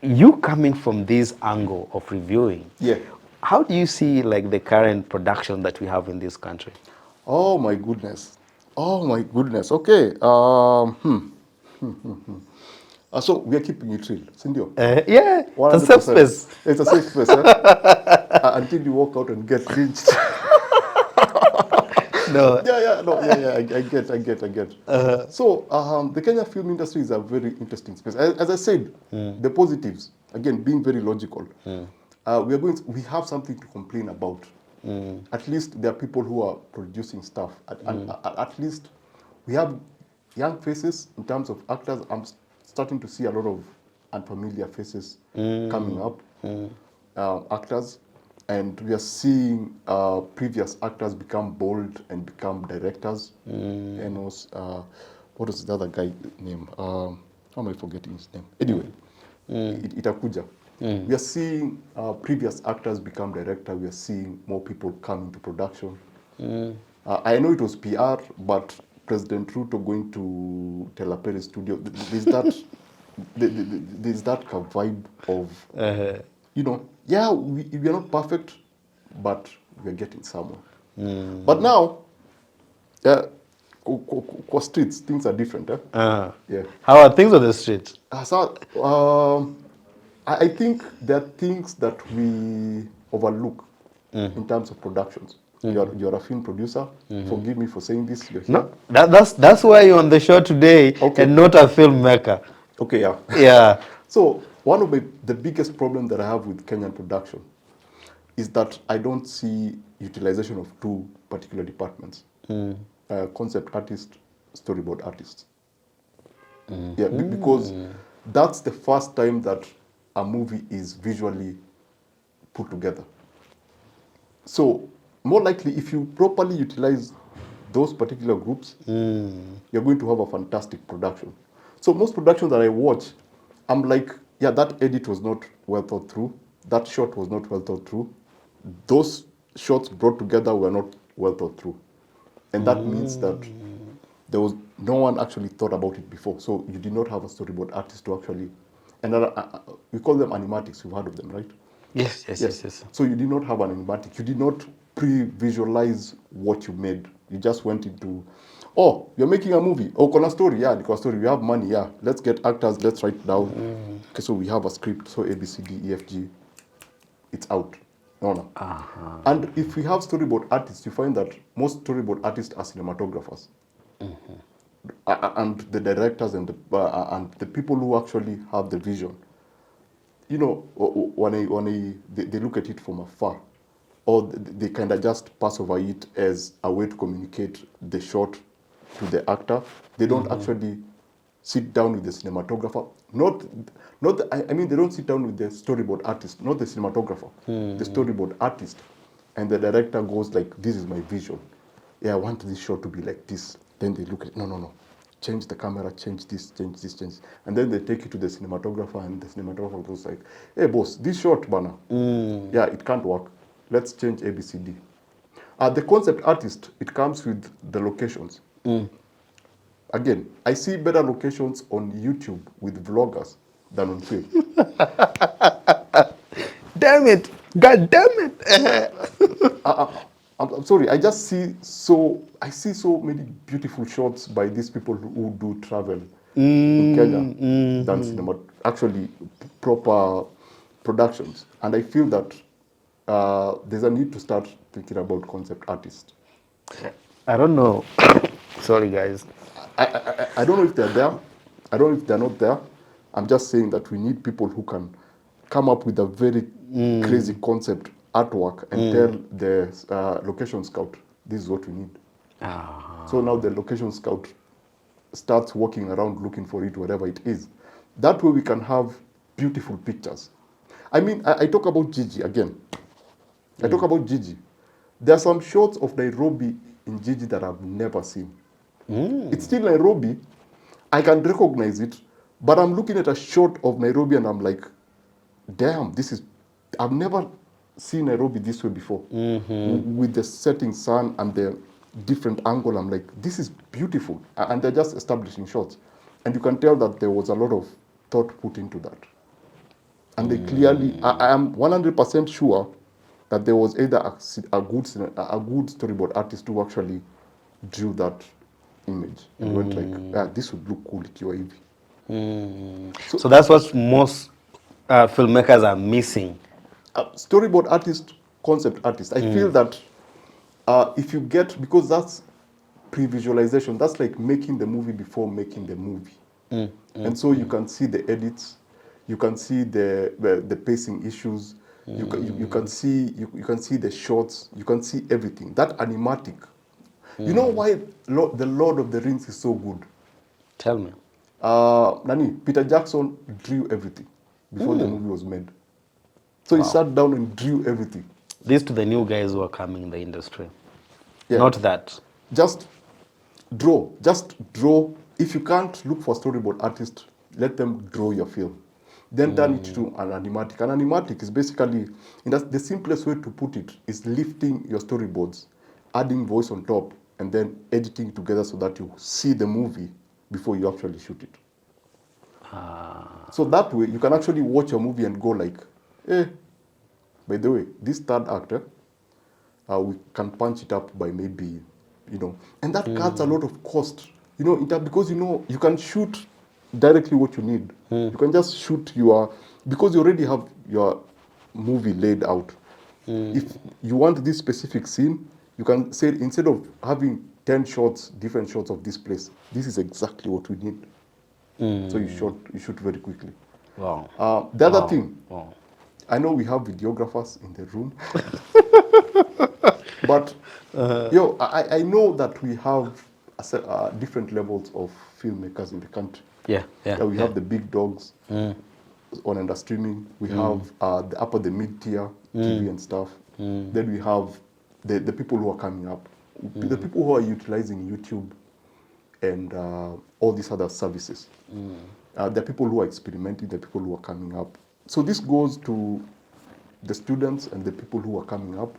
you coming from this angle of reviewing. Yeah. How do you see like the current production that we have in this country? Oh my goodness. Oh my goodness. Okay. So we are keeping it real, Cindy. Yeah, it's a safe space. It's a safe space, until you walk out and get lynched. No. I get. So the Kenya film industry is a very interesting space. As I said, the positives, again, being very logical. We have something to complain about. At least there are people who are producing stuff. At least we have young faces in terms of actors. I'm starting to see a lot of unfamiliar faces coming up, actors. And we are seeing previous actors become bold and become directors. And also, what was the other guy name? How am I forgetting his name? Anyway, Itakuja. We are seeing previous actors become director. We are seeing more people come into production. I know it was PR, but President Ruto going to Telapere studio, there's that, there's that vibe of, we are not perfect, but we are getting somewhere. But now, for streets, things are different. Yeah. How are things on the street? I think there are things that we overlook in terms of productions. You're a film producer. Forgive me for saying this. You're here. No, that's why you're on the show today, Okay. and not a filmmaker. Okay, yeah. Yeah. So one of the biggest problems that I have with Kenyan production is that I don't see utilization of two particular departments: concept artist, storyboard artist. Yeah, because that's the first time that a movie is visually put together. So more likely, if you properly utilize those particular groups, you're going to have a fantastic production. So most productions that I watch, I'm like, yeah, that edit was not well thought through. That shot was not well thought through. Those shots brought together were not well thought through. And that means that there was no one actually thought about it before. So you did not have a storyboard artist to actually, and we call them animatics. You've heard of them, right? Yes. So you did not have an animatic. You did not pre-visualize what you made. You just went into, oh, you're making a movie. Oh, con a story. Yeah, because story. We have money. Yeah, let's get actors. Let's write down. Okay, so we have a script. So A, B, C, D, E, F, G. It's out. No. And if we have storyboard artists, you find that most storyboard artists are cinematographers. And the directors and the people who actually have the vision. You know, when they look at it from afar, or they kind of just pass over it as a way to communicate the shot to the actor. They don't actually sit down with the cinematographer. They don't sit down with the storyboard artist, not the cinematographer, the storyboard artist. And the director goes like, this is my vision. Yeah, I want this shot to be like this. Then they look at, no. Change the camera, change this. And then they take it to the cinematographer, and the cinematographer goes like, hey boss, this shot, bana. Yeah, it can't work. Let's change A, B, C, D. The concept artist, it comes with the locations. Again, I see better locations on YouTube with vloggers than on film. Damn it! God damn it! I'm sorry, I see so many beautiful shots by these people who do travel in Kenya than cinema, actually proper productions. And I feel that there's a need to start thinking about concept artists. I don't know. Sorry, guys. I don't know if they're there. I don't know if they're not there. I'm just saying that we need people who can come up with a very crazy concept artwork and tell the location scout, this is what we need. So now the location scout starts walking around looking for it, whatever it is. That way we can have beautiful pictures. I mean, I talk about Gigi again. I talk about Gigi. There are some shots of Nairobi in Gigi that I've never seen. It's still Nairobi. I can recognize it, but I'm looking at a shot of Nairobi and I'm like, damn, I've never seen Nairobi this way before. With the setting sun and the different angle, I'm like, this is beautiful. And they're just establishing shots. And you can tell that there was a lot of thought put into that. And they clearly, I am 100% sure that there was either a good storyboard artist who actually drew that image and went like, this would look cool if you were Evie. So that's what most filmmakers are missing. Storyboard artist, concept artist. I feel that if you get, because that's pre-visualization, that's like making the movie before making the movie. And so you can see the edits, you can see the pacing issues, you can see the shots, you can see everything. That animatic. You know why the Lord of the Rings is so good? Tell me. Peter Jackson drew everything before the movie was made. So he sat down and drew everything. This to the new guys who are coming in the industry. Yeah. Not that. Just draw. If you can't look for storyboard artist, let them draw your film. Then turn it to an animatic. An animatic is basically, the simplest way to put it is lifting your storyboards, adding voice on top, and then editing together so that you see the movie before you actually shoot it. So that way, you can actually watch a movie and go like, by the way, this third actor, we can punch it up by maybe, and that cuts a lot of cost, because you can shoot directly what you need. You can just shoot because you already have your movie laid out. If you want this specific scene, you can say, instead of having 10 shots, different shots of this place, this is exactly what we need. So you shoot very quickly. Wow. The other thing, Wow. I know we have videographers in the room, but I know that we have different levels of filmmakers in the country. Yeah. We have the big dogs on under streaming. We have the mid-tier TV and stuff. Then we have the people who are coming up, the people who are utilizing YouTube and all these other services. The people who are experimenting, the people who are coming up. So this goes to the students and the people who are coming up.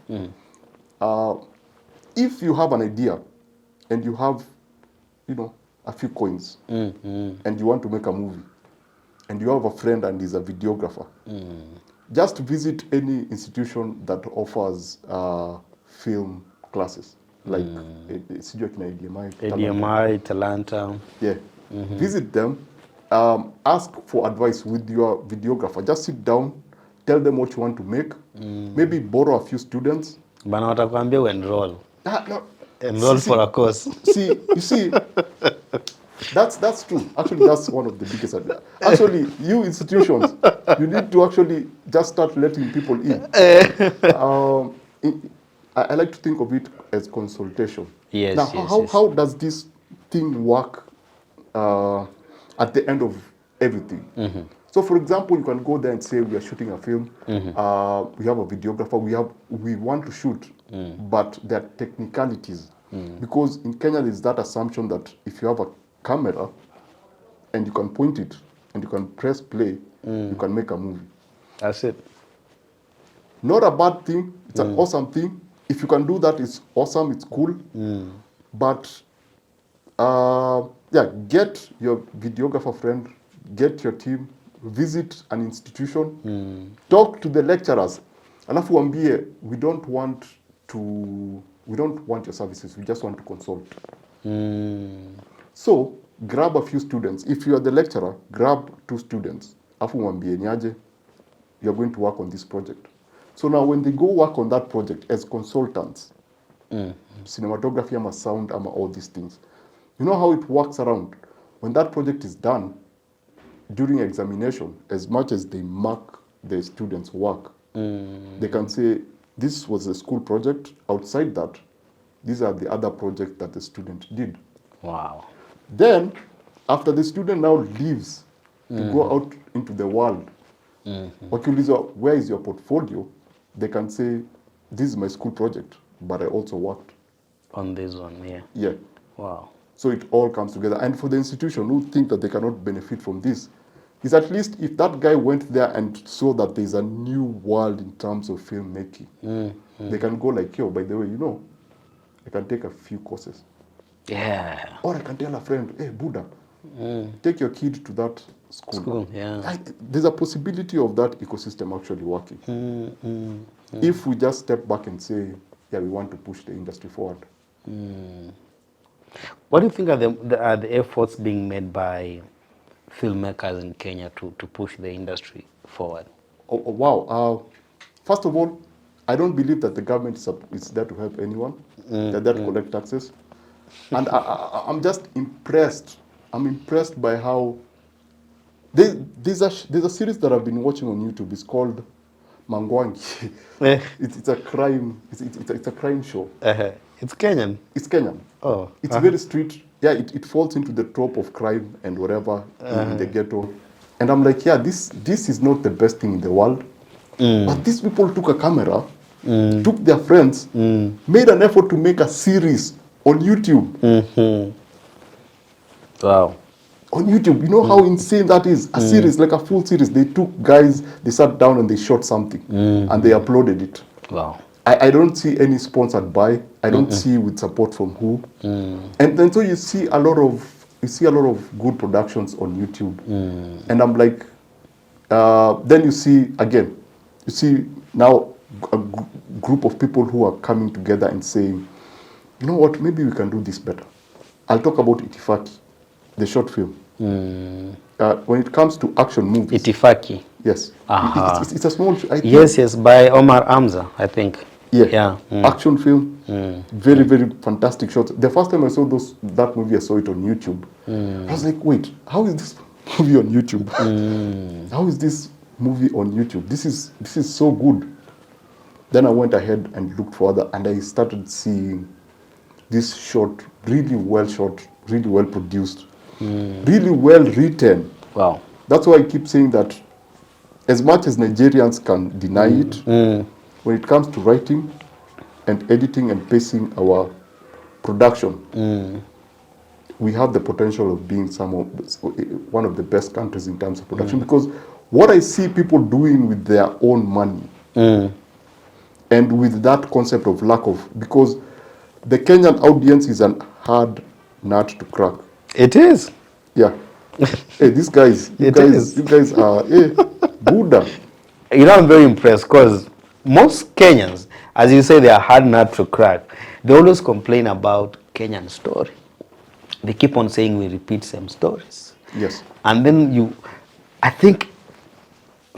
If you have an idea and you have, a few coins and you want to make a movie and you have a friend and he's a videographer, just visit any institution that offers film classes, like ADMI, Talanta. Yeah. Visit them, ask for advice with your videographer. Just sit down, tell them what you want to make, maybe borrow a few students. Bana watakwambia enroll. No. Enroll for a course. You see, that's true. Actually, that's one of the biggest. Actually, you institutions, you need to actually just start letting people in. I like to think of it as consultation. Yes. Now, how does this thing work at the end of everything? So, for example, you can go there and say, we are shooting a film. We have a videographer. We want to shoot, but there are technicalities. Because in Kenya, there's that assumption that if you have a camera and you can point it and you can press play, you can make a movie. That's it. Not a bad thing. It's an awesome thing. If you can do that, it's awesome. It's cool. But get your videographer friend, get your team, visit an institution, talk to the lecturers. Alafu waambie, we don't want to we don't want your services, we just want to consult. So grab a few students. If you are the lecturer, grab 2 students. Afu mwambie niaje, you're going to work on this project. So now when they go work on that project as consultants, cinematography, ama sound, ama all these things, you know how it works around? When that project is done, during examination, as much as they mark the students' work, they can say, this was a school project. Outside that, these are the other projects that the student did. Wow. Then, after the student now leaves to go out into the world, wakiulizwa, where is your portfolio? They can say, this is my school project, but I also worked on this one, yeah. Yeah. Wow. So it all comes together. And for the institution who think that they cannot benefit from this, is at least if that guy went there and saw that there's a new world in terms of filmmaking, they can go like, yo, by the way, you know, I can take a few courses. Yeah. Or I can tell a friend, hey, Buddha, take your kid to that school. Yeah. There's a possibility of that ecosystem actually working. If we just step back and say, yeah, we want to push the industry forward. What do you think are the efforts being made by filmmakers in Kenya to push the industry forward? Wow. First of all, I don't believe that the government is there to help anyone. They're there to collect taxes. And I'm just impressed. I'm impressed by how... There's a series that I've been watching on YouTube. It's called Mangwangi. It's a crime. It's a crime show. It's Kenyan. It's Kenyan. Oh. It's very street. Yeah, it falls into the trope of crime and whatever in the ghetto. And I'm like, yeah, this is not the best thing in the world. But these people took a camera, took their friends, made an effort to make a series on YouTube. Wow. On YouTube, you know how insane that is? A series, like a full series. They took guys, they sat down and they shot something, and they uploaded it. Wow. I don't see any sponsored by. I don't see with support from who. And then so you see a lot of good productions on YouTube. And I'm like, then you see now a group of people who are coming together and saying, you know what, maybe we can do this better. I'll talk about Itifaki, the short film. When it comes to action movies. Itifaki. Yes. It's a small... Yes, by Omar Amza, I think. Yeah. Action film. Very, very fantastic shots. The first time I saw that movie, I saw it on YouTube. I was like, wait, how is this movie on YouTube? How is this movie on YouTube? This is so good. Then I went ahead and looked further, and I started seeing this short, really well shot, really well produced, really well written. Wow. That's why I keep saying that as much as Nigerians can deny it, when it comes to writing and editing and pacing our production, we have the potential of being one of the best countries in terms of production. Because what I see people doing with their own money, and with that concept of lack of... Because the Kenyan audience is a hard nut to crack. It is. Yeah. Hey, these guys, you guys are, Buddha. You know, I'm very impressed because most Kenyans, as you say, they are hard nut to crack. They always complain about Kenyan story. They keep on saying we repeat same stories. Yes. And then I think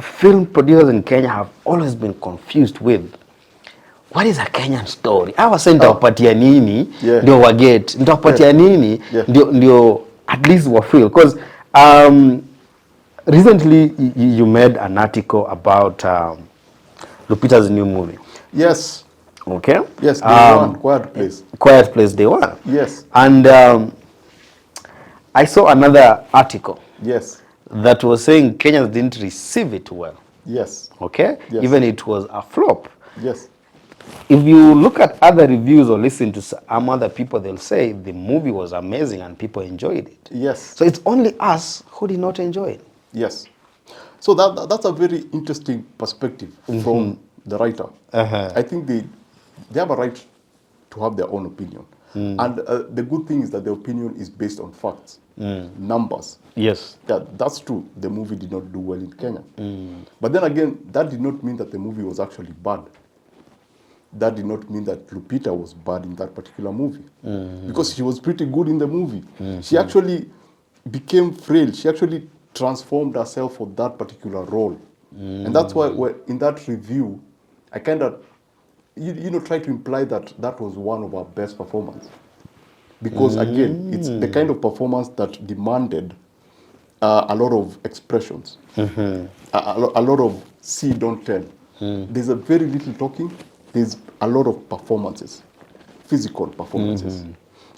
film producers in Kenya have always been confused with, what is a Kenyan story? Hawa sasa nitawapatia nini ndio waget, nitawapatia nini ndio at least wa feel. Because recently you made an article about Lupita's new movie. Yes. Okay. Yes, Day One, Quiet Place. Quiet Place, Day One. Yes. And I saw another article. Yes. That was saying Kenyans didn't receive it well. Yes. Okay. Yes. Even it was a flop. Yes. If you look at other reviews or listen to some other people, they'll say the movie was amazing and people enjoyed it. Yes. So it's only us who did not enjoy it. Yes. So that's a very interesting perspective from the writer. I think they have a right to have their own opinion. And the good thing is that the opinion is based on facts, numbers. Yes. Yeah, that's true. The movie did not do well in Kenya. But then again, that did not mean that the movie was actually bad. that did not mean that Lupita was bad in that particular movie. Because she was pretty good in the movie. She actually became frail. She actually transformed herself for that particular role. And that's why in that review, I kind of, try to imply that that was one of our best performances. Because again, it's the kind of performance that demanded a lot of expressions, a lot of see, don't tell. There's a very little talking. There's a lot of performances, physical performances,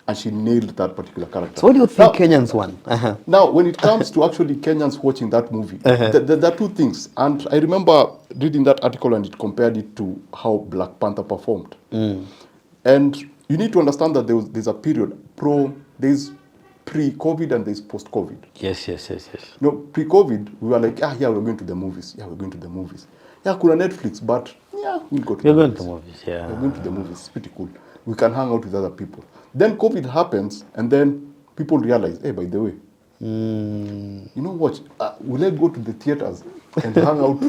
and she nailed that particular character. So what do you think Kenyans won? Now, when it comes to actually Kenyans watching that movie, there are two things. And I remember reading that article and it compared it to how Black Panther performed. And you need to understand that there's a period, there's pre-COVID and there's post-COVID. Yes. Pre-COVID, we were like, we're going to the movies. Yeah, we're going to the movies. Yeah, kuna Netflix, but yeah, we'll go to the movies. We're going to the movies, yeah. We're going to the movies. It's pretty cool. We can hang out with other people. Then COVID happens, and then people realize, hey, by the way, you know what? Will I go to the theaters and hang out?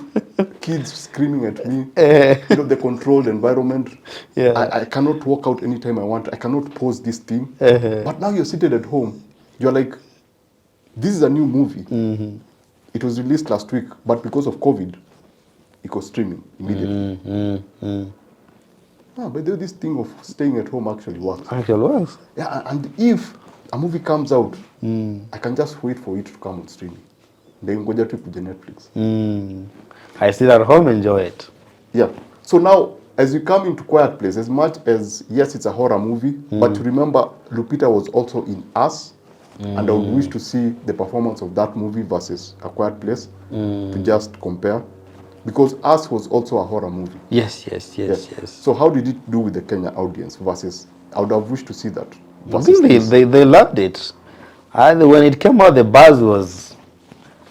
Kids screaming at me. The controlled environment. Yeah. I cannot walk out anytime I want. I cannot pause this thing. But now you're seated at home. You're like, this is a new movie. It was released last week, but because of COVID, it was streaming immediately. But this thing of staying at home actually works. Yeah, and if a movie comes out, I can just wait for it to come on streaming. Then go to the Netflix. I sit at home, enjoy it. Yeah. So now, as you come into Quiet Place, as much as, yes, it's a horror movie, but remember, Lupita was also in Us, and I would wish to see the performance of that movie versus A Quiet Place to just compare. Because Us was also a horror movie. Yes. So how did it do with the Kenya audience versus, I would have wished to see that. Really, they loved it. And when it came out, the buzz was,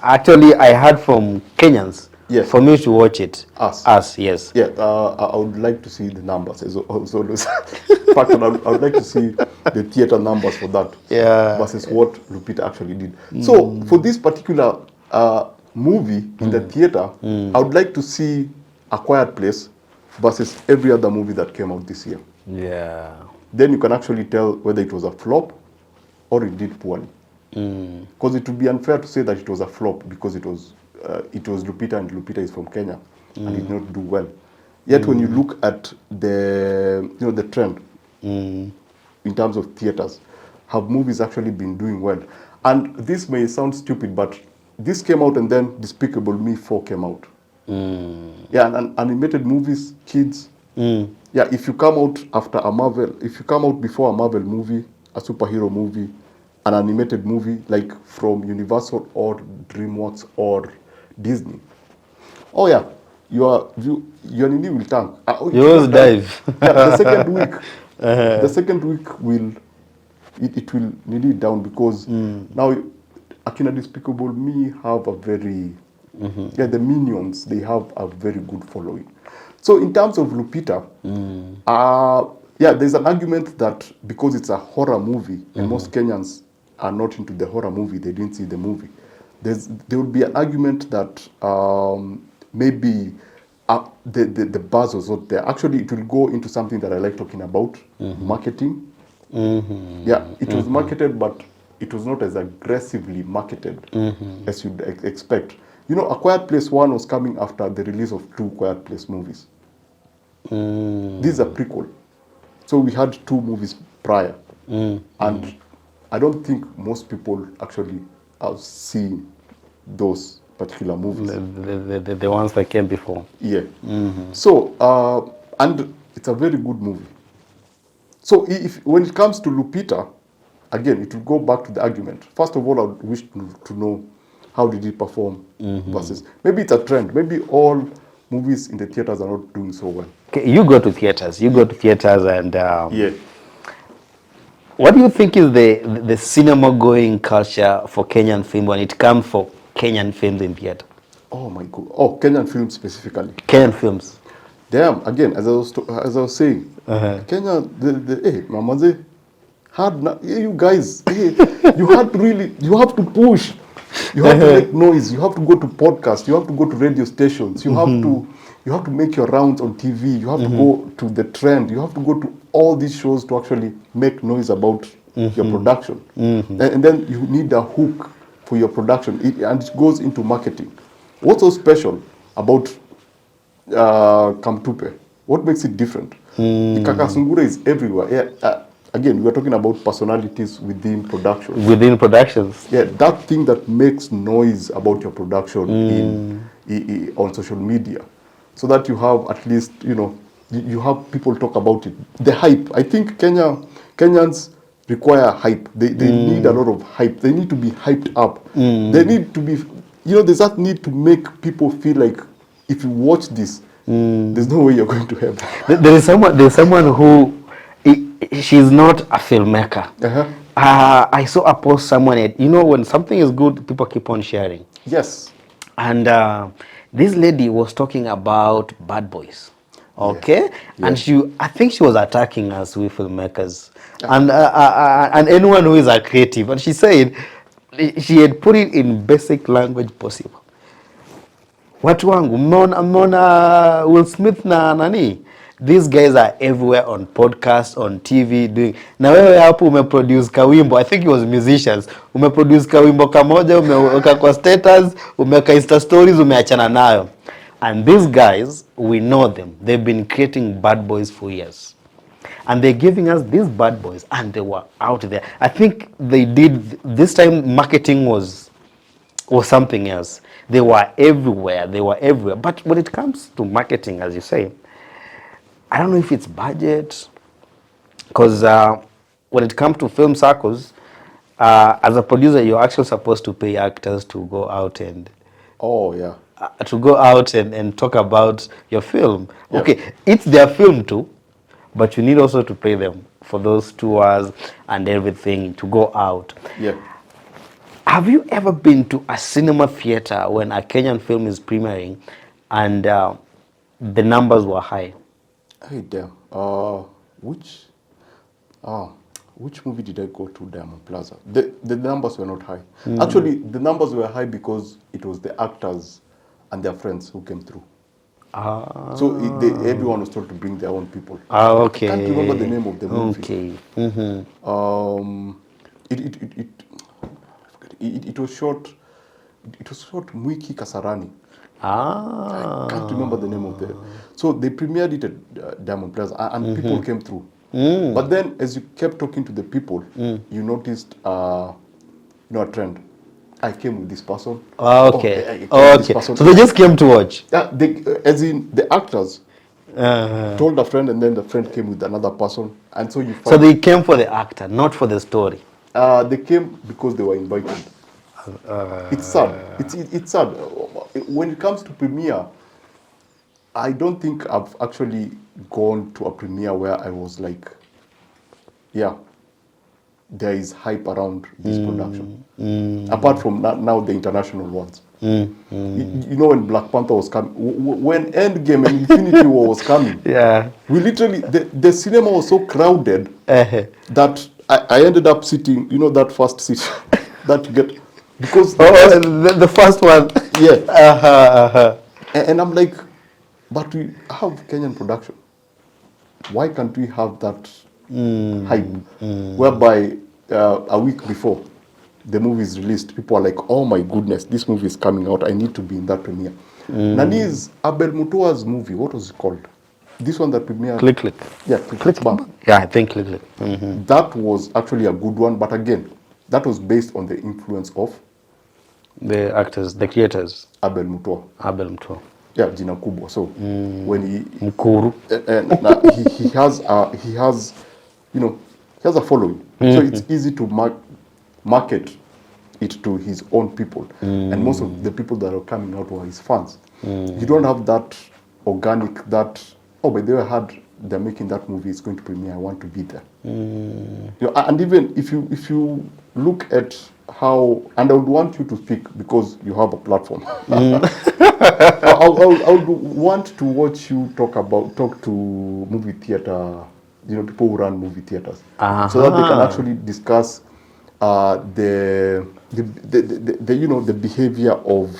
actually, I heard from Kenyans, for me to watch it. Us, yes. Yeah, I would like to see the numbers. In fact, I would like to see the theater numbers for that versus what Lupita actually did. So for this particular movie in the theater, I would like to see A Quiet Place versus every other movie that came out this year. Yeah. Then you can actually tell whether it was a flop or it did poorly. Because it would be unfair to say that it was a flop because it was Lupita and Lupita is from Kenya and did not do well. Yet when you look at the trend in terms of theaters, have movies actually been doing well? And this may sound stupid, but this came out and then Despicable Me 4 came out. Yeah, and animated movies, kids. Yeah, if you come out before a Marvel movie, a superhero movie, an animated movie like from Universal or DreamWorks or Disney, your Nini will tank. Yours dive. Yeah, the second week will Nini down because now Akina Despicable Me have a very the Minions, they have a very good following. So in terms of Lupita, there's an argument that because it's a horror movie and most Kenyans are not into the horror movie, they didn't see the movie. There would be an argument that maybe the buzz was not there. Actually, it will go into something that I like talking about, marketing. Yeah, it was marketed, but it was not as aggressively marketed as you'd expect. A Quiet Place 1 was coming after the release of 2 Quiet Place movies. This is a prequel. So we had 2 movies prior. And I don't think most people actually have seen those particular movies. The ones that came before. Yeah. So, and it's a very good movie. So when it comes to Lupita, again, it will go back to the argument. First of all, I would wish to know how did it perform versus, maybe it's a trend. Maybe all movies in the theaters are not doing so well. Okay, you go to theaters and yeah. What do you think is the cinema going culture for Kenyan film when it comes for Kenyan films in theater? Oh my God. Oh, Kenyan films specifically. Kenyan films. Damn, again, as I was saying, Kenya, Mamaze, you guys, you have to push. You have to make noise. You have to go to podcasts. You have to go to radio stations. You have to you have to make your rounds on TV. You have to go to the trend. You have to go to all these shows to actually make noise about your production. And then you need a hook for your production, and it goes into marketing. What's so special about Kamtupe? What makes it different? Kakasungura is everywhere. Yeah, again, we are talking about personalities within production. Within productions. Yeah, that thing that makes noise about your production on social media, so that you have at least, you have people talk about it. The hype. I think Kenyans require hype. They need a lot of hype. They need to be hyped up. They need to be, there's that need to make people feel like if you watch this, there's no way you're going to heaven. There's someone who, she's not a filmmaker. I saw a post somewhere. When something is good, people keep on sharing. Yes. And this lady was talking about Bad Boys. Okay, Yeah. And I think she was attacking us, we filmmakers, and anyone who is a creative. And she said she had put it in basic language possible. Watu wangu, mmeona Will Smith na nani? These guys are everywhere on podcasts, on TV doing. Na wewe hapo umeproduce kawimbo. I think it was musicians. Umeproduce kawimbo kamoja, umeweka kwa status, umeweka Insta stories, umeachana nayo. And these guys, we know them. They've been creating Bad Boys for years. And they're giving us these Bad Boys, and they were out there. I think they did, this time marketing was something else. They were everywhere. But when it comes to marketing, as you say, I don't know if it's budget, because when it comes to film circles, as a producer, you're actually supposed to pay actors to go out and and talk about your film. Yeah. Okay, it's their film too, but you need also to pay them for those tours and everything to go out. Yeah. Have you ever been to a cinema theater when a Kenyan film is premiering and the numbers were high? Hey, damn. Which movie did I go to, Diamond Plaza? The numbers were not high. Actually, the numbers were high because it was the actors and their friends who came through. So everyone was told to bring their own people. Okay. I can't remember the name of the movie. Okay. It was shot. It was shot Mwiki Kasarani. I can't remember the name of the. So they premiered it at Diamond Plaza, and people came through. But then, as you kept talking to the people, you noticed, a trend. I came with this person. Okay. This person. So they just came to watch. As in the actors told a friend, and then the friend came with another person, and so you. So they came for the actor, not for the story. They came because they were invited. It's sad. It's sad. When it comes to premiere, I don't think I've actually gone to a premiere where I was like, there is hype around this production. Apart from now the international ones. When Black Panther was coming, when Endgame and Infinity War was coming, we literally, the cinema was so crowded that I ended up sitting, that first seat that you get, because the first one. And I'm like, but we have Kenyan production. Why can't we have that hype whereby a week before the movie is released, people are like, oh my goodness, this movie is coming out, I need to be in that premiere. Nani's Abel Mutua's movie, what was it called? This one that premiered. Click. Yeah, Click. Yeah, I think Click. That was actually a good one, but again, that was based on the influence of the actors, the creators. Abel Mutua. Yeah, jina kubwa. So when he Mkuru, he has a following. So it's easy to market it to his own people, and most of the people that are coming out were his fans. You don't have that organic, by the way, they're making that movie, it's going to premiere, I want to be there. And even if you look at how, and I would want you to speak because you have a platform. I would want to watch you talk to movie theater, people who run movie theaters, so that they can actually discuss the behavior of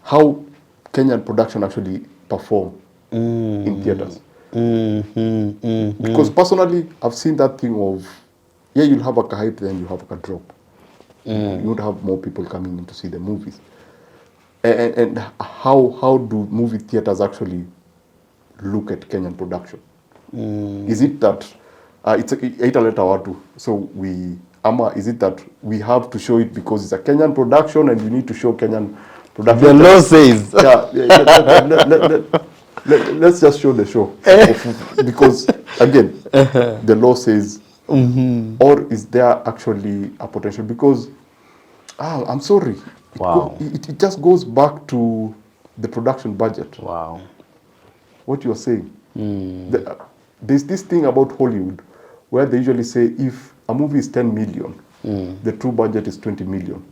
how Kenyan production actually perform in theaters. Because personally, I've seen that thing of, yeah, you'll have a hype, then you have a drop. You would have more people coming in to see the movies. And how do movie theaters actually look at Kenyan production? Is it that it's italeta watu, so is it that we have to show it because it's a Kenyan production and we need to show Kenyan production? The law says. Let's just show the show. Because, again, the law says, or is there actually a potential? Because, I'm sorry. Wow. It just goes back to the production budget. Wow. What you're saying. There's this thing about Hollywood where they usually say if a movie is 10 million, the true budget is 20 million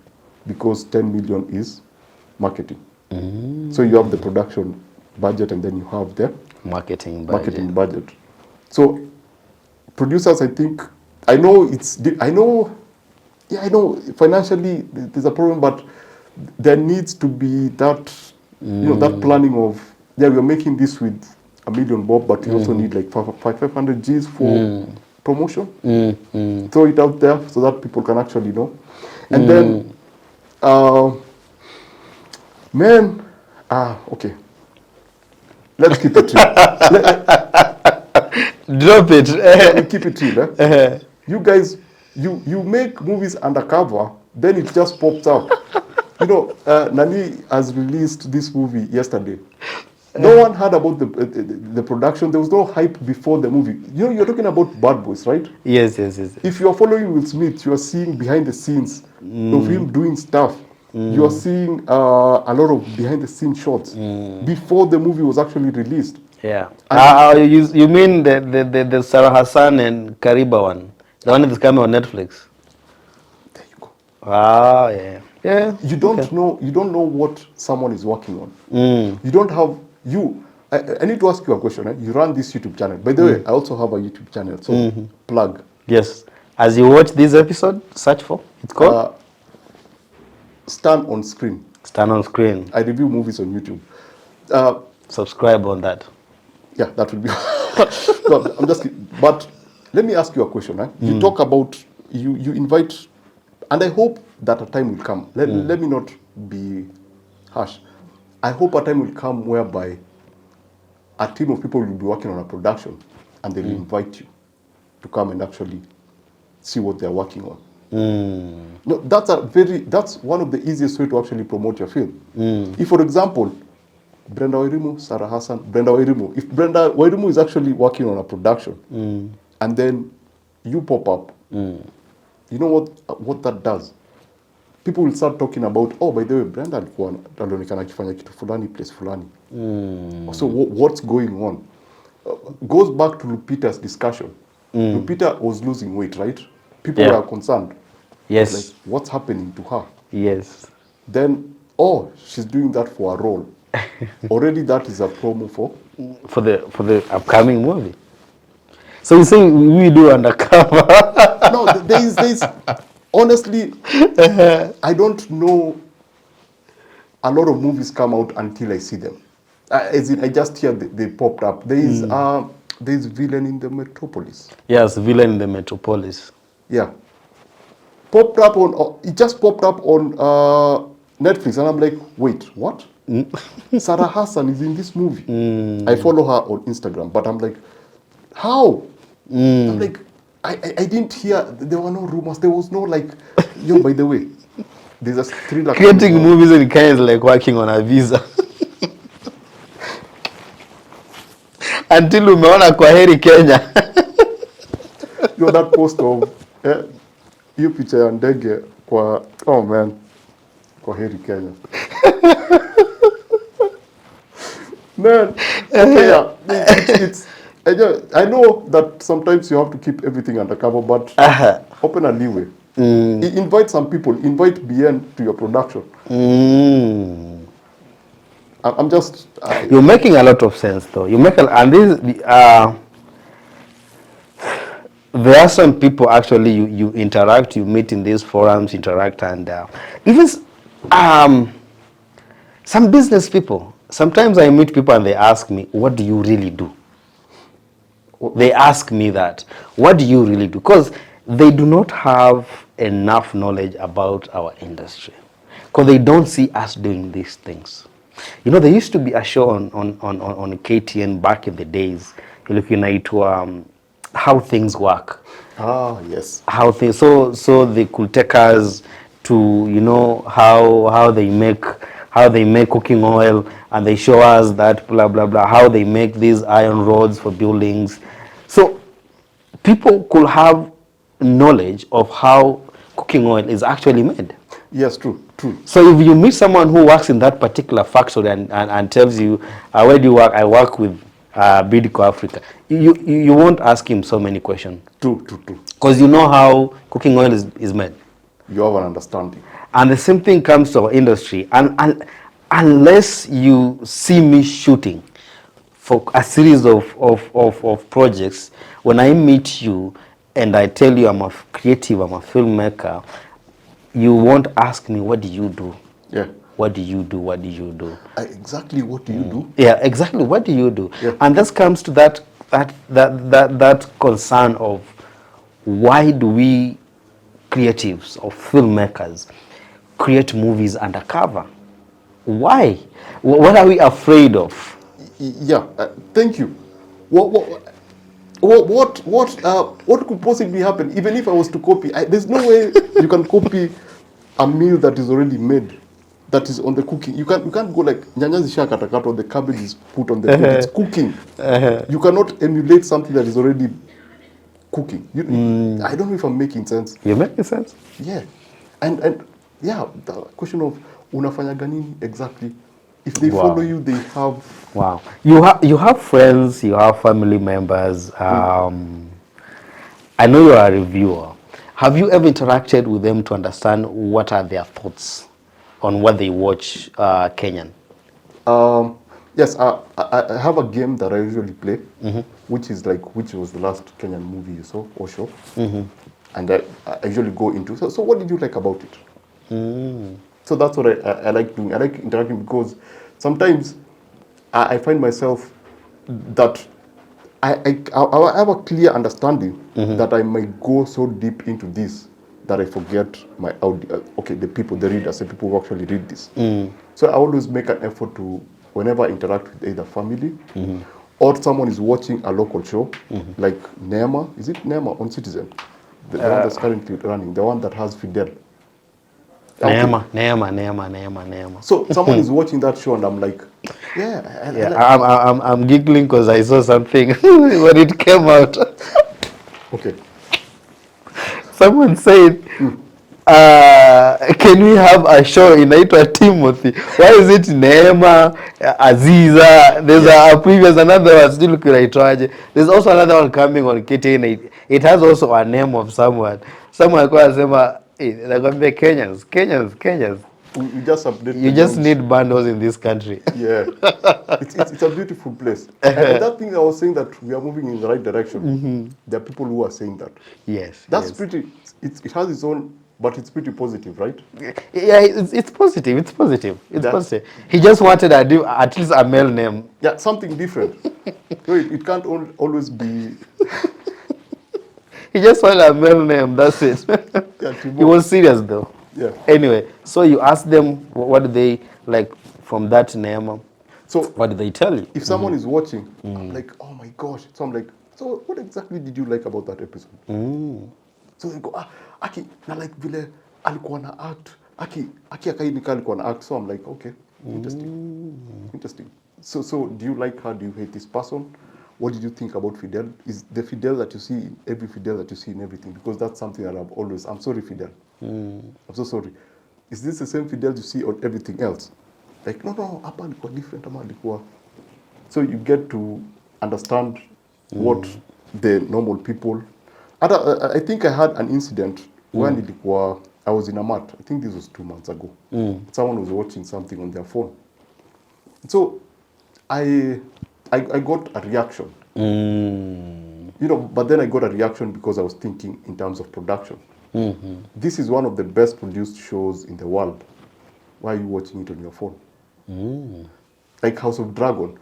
because 10 million is marketing. So you have the production budget and then you have the marketing budget. So producers, I know financially there's a problem, but there needs to be that, that planning of, we're making this with $1 million bob, but you also need like 500 G's for promotion. Throw it out there so that people can actually know. And then, okay. Let's keep it real. Drop it. We keep it real. You guys, you make movies undercover, then it just pops up. Nani has released this movie yesterday. No one heard about the production. There was no hype before the movie. You're talking about Bad Boys, right? Yes. If you're following Will Smith, you are seeing behind the scenes of him doing stuff. You are seeing a lot of behind the scenes shots before the movie was actually released. Yeah. You mean the Sarah Hassan and Kariba one? The one that's coming on Netflix? There you go. Ah, yeah. Yeah. You don't know what someone is working on. You don't have I need to ask you a question. You run this YouTube channel. By the way, I also have a YouTube channel. So plug. Yes. As you watch this episode, search for it's called Stand on Screen. Stand on Screen. I review movies on YouTube. Subscribe on that. Yeah, that would be. No, I'm just kidding. But let me ask you a question. You talk about you invite, and I hope that a time will come. Let me not be harsh. I hope a time will come whereby a team of people will be working on a production and they will invite you to come and actually see what they're working on. No, that's one of the easiest way to actually promote your film. If, for example, Brenda Wairimu, Sarah Hassan, if Brenda Wairimu is actually working on a production and then you pop up, you know what that does? People will start talking about, by the way, Brenda alionekana akifanya kitu fulani place fulani. So what's going on? Goes back to Lupita's discussion. Lupita was losing weight, right? People were concerned. Yes. Like, what's happening to her? Yes. Then, she's doing that for a role. Already that is a promo for the upcoming movie. So you say we do undercover? No, there's honestly, I don't know a lot of movies come out until I see them. As in, I just hear they popped up. There's Villain in the Metropolis. Yes, Villain in the Metropolis. Yeah. It just popped up on Netflix, and I'm like, wait, what? Sarah Hassan is in this movie. I follow her on Instagram, but I'm like, how? I'm like, I didn't hear, there were no rumors, there was no like, by the way, there's a thriller. Creating movies in Kenya is like working on a visa. Until umeona kwa heri Kenya. That post of, hiyo picha ya ndege kwa, kwa heri Kenya. Man, okay, yeah, it's I know that sometimes you have to keep everything undercover, but open a leeway. Invite some people. Invite BN to your production. I'm just. You're making a lot of sense, though. And this. There are some people actually you interact, you meet in these forums, interact, and even some business people. sometimes I meet people and they ask me, what do you really do? They ask me that, what do you really do? Because they do not have enough knowledge about our industry. Because they don't see us doing these things. You know, there used to be a show on KTN back in the days, looking at how things work. Ah, yes. How things, so they could take us to, you know, how they make cooking oil, and they show us that blah blah blah, how they make these iron rods for buildings. So people could have knowledge of how cooking oil is actually made. Yes, true, true. So if you meet someone who works in that particular factory and tells you, where do you work? I work with Bidco Africa. You won't ask him so many questions. True, true, true. Because you know how cooking oil is made. You have an understanding. And the same thing comes to our industry. And unless you see me shooting for a series of projects, when I meet you and I tell you I'm a creative, I'm a filmmaker, you won't ask me, what do you do? Yeah. What do you do? What do you do? Exactly, what do you do? Yeah, exactly. What do you do? Yeah. And this comes to that concern of, why do we creatives or filmmakers create movies undercover? Why? What are we afraid of? Yeah, thank you. What could possibly happen? Even if I was to copy, there's no way you can copy a meal that is already made, that is on the cooking. You can't go like nyanya zishakatakata, or the cabbage is put on the food. It's cooking. You cannot emulate something that is already cooking. I don't know if I'm making sense. You're making sense? Yeah, and yeah, the question of unafanya gani exactly. If they follow you, they have. Wow. You have friends, you have family members. I know you are a reviewer. Have you ever interacted with them to understand what are their thoughts on what they watch Kenyan? Yes, I have a game that I usually play, which was the last Kenyan movie you saw or show, and I usually go into. So what did you like about it? So that's what I like doing. I like interacting because sometimes I find myself that I have a clear understanding that I might go so deep into this that I forget my the people, the readers, the people who actually read this. So I always make an effort to, whenever I interact with either family or someone is watching a local show, like Neema, is it Neema on Citizen? The one that's currently running, the one that has Fidel. Neema. So someone is watching that show and I'm like, yeah. I'm giggling because I saw something when it came out. Okay. Someone said, can we have a show inaitwa Timothy? Why is it Neema, Aziza? There's a previous, another one still kunaitwaje. There's also another one coming on KTN. It has also a name of someone. Someone alikuwa anasema, nakwambia Kenyans. We just update. You just need bundles in this country. Yeah, it's a beautiful place. And that thing I was saying, that we are moving in the right direction. There are people who are saying that. Yes. That's pretty. It has its own, but it's pretty positive, right? Yeah, it's positive. It's positive. Positive. He just wanted at least a male name. Yeah, something different. No, it can't always be. He just wanted a male name. That's it. Yeah, he was serious though. Yeah. Anyway, so you ask them what do they like from that name. So what do they tell you? If someone is watching, I'm like, oh my gosh. So I'm like, so what exactly did you like about that episode? So they go, Aki, na like vile alikuwa na act. Aki akainika alikuwa na act. So I'm like, okay, interesting. So do you like her? Do you hate this person? What did you think about Fidel? Is the Fidel that you see in every Fidel that you see in everything? Because that's something that I'm sorry, Fidel. I'm so sorry. Is this the same Fidel you see on everything else? Like, no, hapa alikuwa different, ama alikuwa. So you get to understand what the normal people. I think I had an incident when I was in a mat. I think this was 2 months ago. Someone was watching something on their phone. So I got a reaction. But then I got a reaction because I was thinking in terms of production. This is one of the best produced shows in the world. Why are you watching it on your phone? like House of Dragon.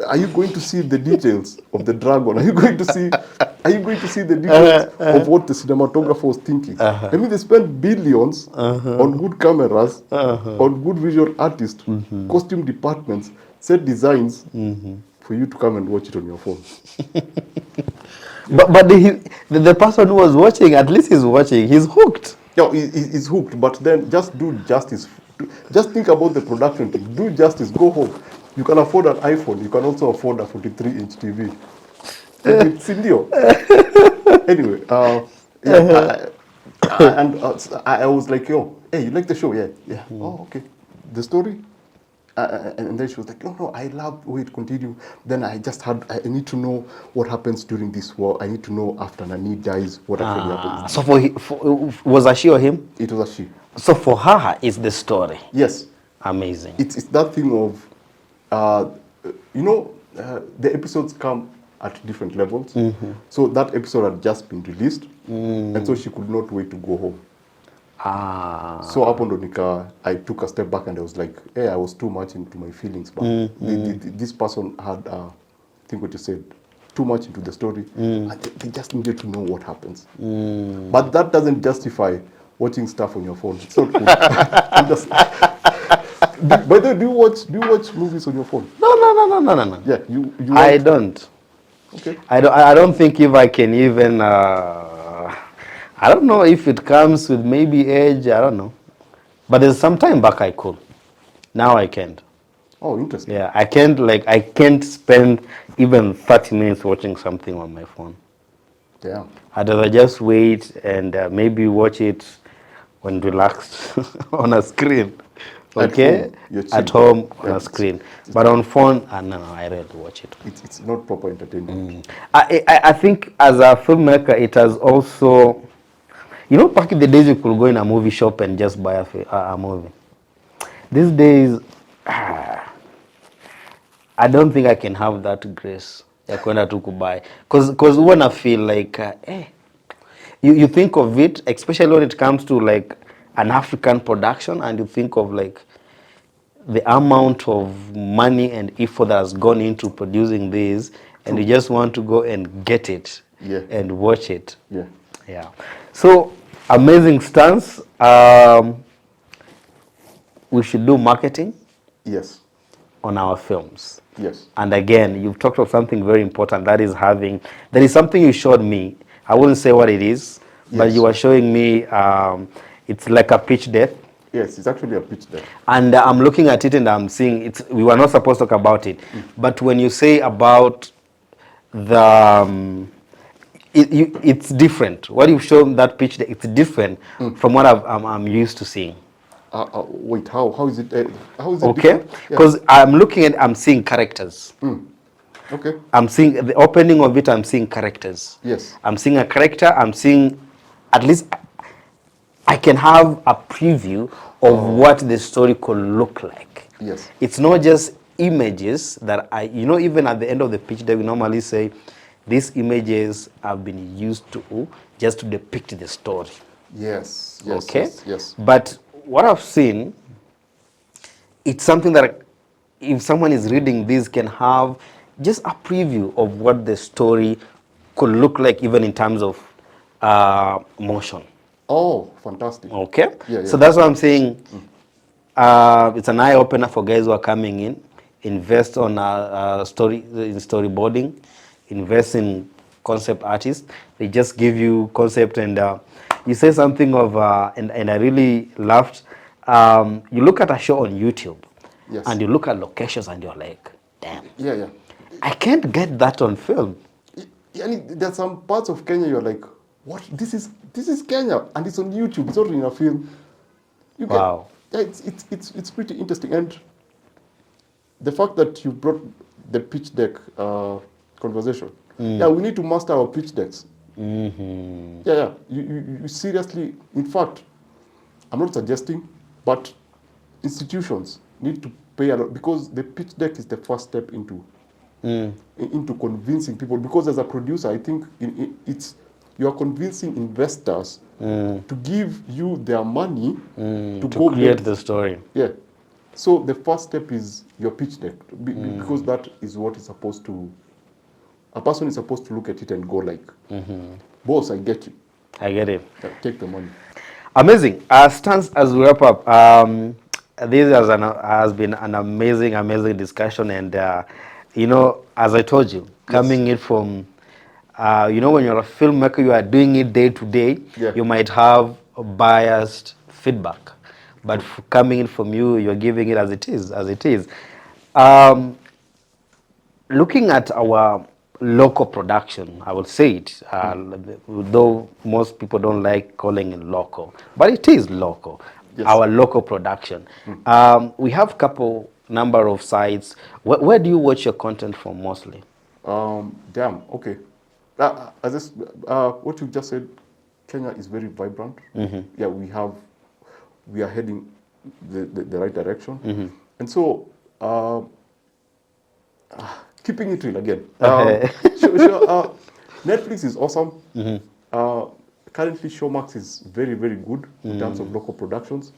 Are you going to see the details of the dragon? Are you going to see the details of what the cinematographer was thinking? I mean, they spent billions on good cameras, on good visual artists, costume departments, set designs for you to come and watch it on your phone. But the person who was watching, at least he's watching. He's hooked. Yeah, he's hooked. But then just do justice. Just think about the production team. Do justice. Go home. You can afford an iPhone. You can also afford a 43-inch TV. It's Indio. Anyway, I was like, yo, hey, you like the show? Yeah, yeah. Oh, okay. The story? And then she was like, no, I love the way it continued. Then I need to know what happens during this war. I need to know after Nani dies, what actually happens. So was a she or him? It was a she. So for her, it's the story. Yes. Amazing. It's that thing of, the episodes come at different levels. So that episode had just been released, and so she could not wait to go home. So up on Donika, I took a step back and I was like, hey, I was too much into my feelings. But this person had, I think what you said, too much into the story. And they just needed to know what happens. But that doesn't justify watching stuff on your phone. It's not cool. By the way, do you watch movies on your phone? No. Yeah, you I don't. Okay. I don't think if I can even. I don't know if it comes with maybe age. I don't know. But there's some time back I could. Now I can't. Oh, interesting. Yeah, I can't spend even 30 minutes watching something on my phone. Yeah. I'd rather just wait and maybe watch it when relaxed on a screen. Okay? At home on a screen. But on phone, no, I rarely watch it. It's not proper entertainment. I think as a filmmaker, it has also, back in the days you could go in a movie shop and just buy a movie. These days, I don't think I can have that grace. Because when I feel like, you think of it, especially when it comes to like an African production, and you think of like the amount of money and effort that has gone into producing this, and you just want to go and get it and watch it. Yeah. So amazing stance. We should do marketing. Yes. On our films. Yes. And again, you've talked of something very important. There is something you showed me. I wouldn't say what it is, but you were showing me. It's like a pitch deck. Yes, it's actually a pitch deck. And I'm looking at it and I'm seeing it. We were not supposed to talk about it, but when you say about the, it's different. What you've shown that pitch deck, it's different from what I'm used to seeing. Wait, how is it? How is it? Okay, because I'm seeing characters. Okay. I'm seeing the opening of it. I'm seeing characters. Yes. I'm seeing a character. I'm seeing, at least, I can have a preview of what the story could look like. Yes. It's not just images that even at the end of the pitch deck, we normally say, these images have been used to just to depict the story. Yes. Okay. Yes. But what I've seen, it's something that if someone is reading this can have just a preview of what the story could look like, even in terms of motion. Oh, fantastic. Okay. Yeah. So that's what I'm saying. It's an eye opener for guys who are coming in. Invest on storyboarding. Invest in concept artists. They just give you concept, and you say something of, and I really laughed. You look at a show on YouTube, and you look at locations, and you're like, damn. Yeah. I can't get that on film. There's some parts of Kenya you're like, what? This is Kenya, and it's on YouTube. It's not in a film. Wow. It's pretty interesting, and the fact that you brought the pitch deck conversation. Yeah, we need to master our pitch decks. Yeah. You seriously, in fact, I'm not suggesting, but institutions need to pay a lot, because the pitch deck is the first step into convincing people. Because as a producer, I think you are convincing investors to give you their money to go create the story. Yeah. So the first step is your pitch deck, because that is what is supposed to, a person is supposed to look at it and go like, boss, I get you. I get it. Take the money. Amazing. Stans, as we wrap up, this has been an amazing discussion. And, as I told you, coming in from, when you're a filmmaker, you are doing it day to day, you might have biased feedback. But coming in from you, you're giving it as it is. Looking at our local production, I will say it, though most people don't like calling it local, but it is local. Yes. Our local production. We have number of sites. Where do you watch your content from mostly? Okay. What you just said, Kenya is very vibrant. Yeah, we are heading the right direction. And so, keeping it real again. Netflix is awesome. Currently, Showmax is very, very good in terms of local productions.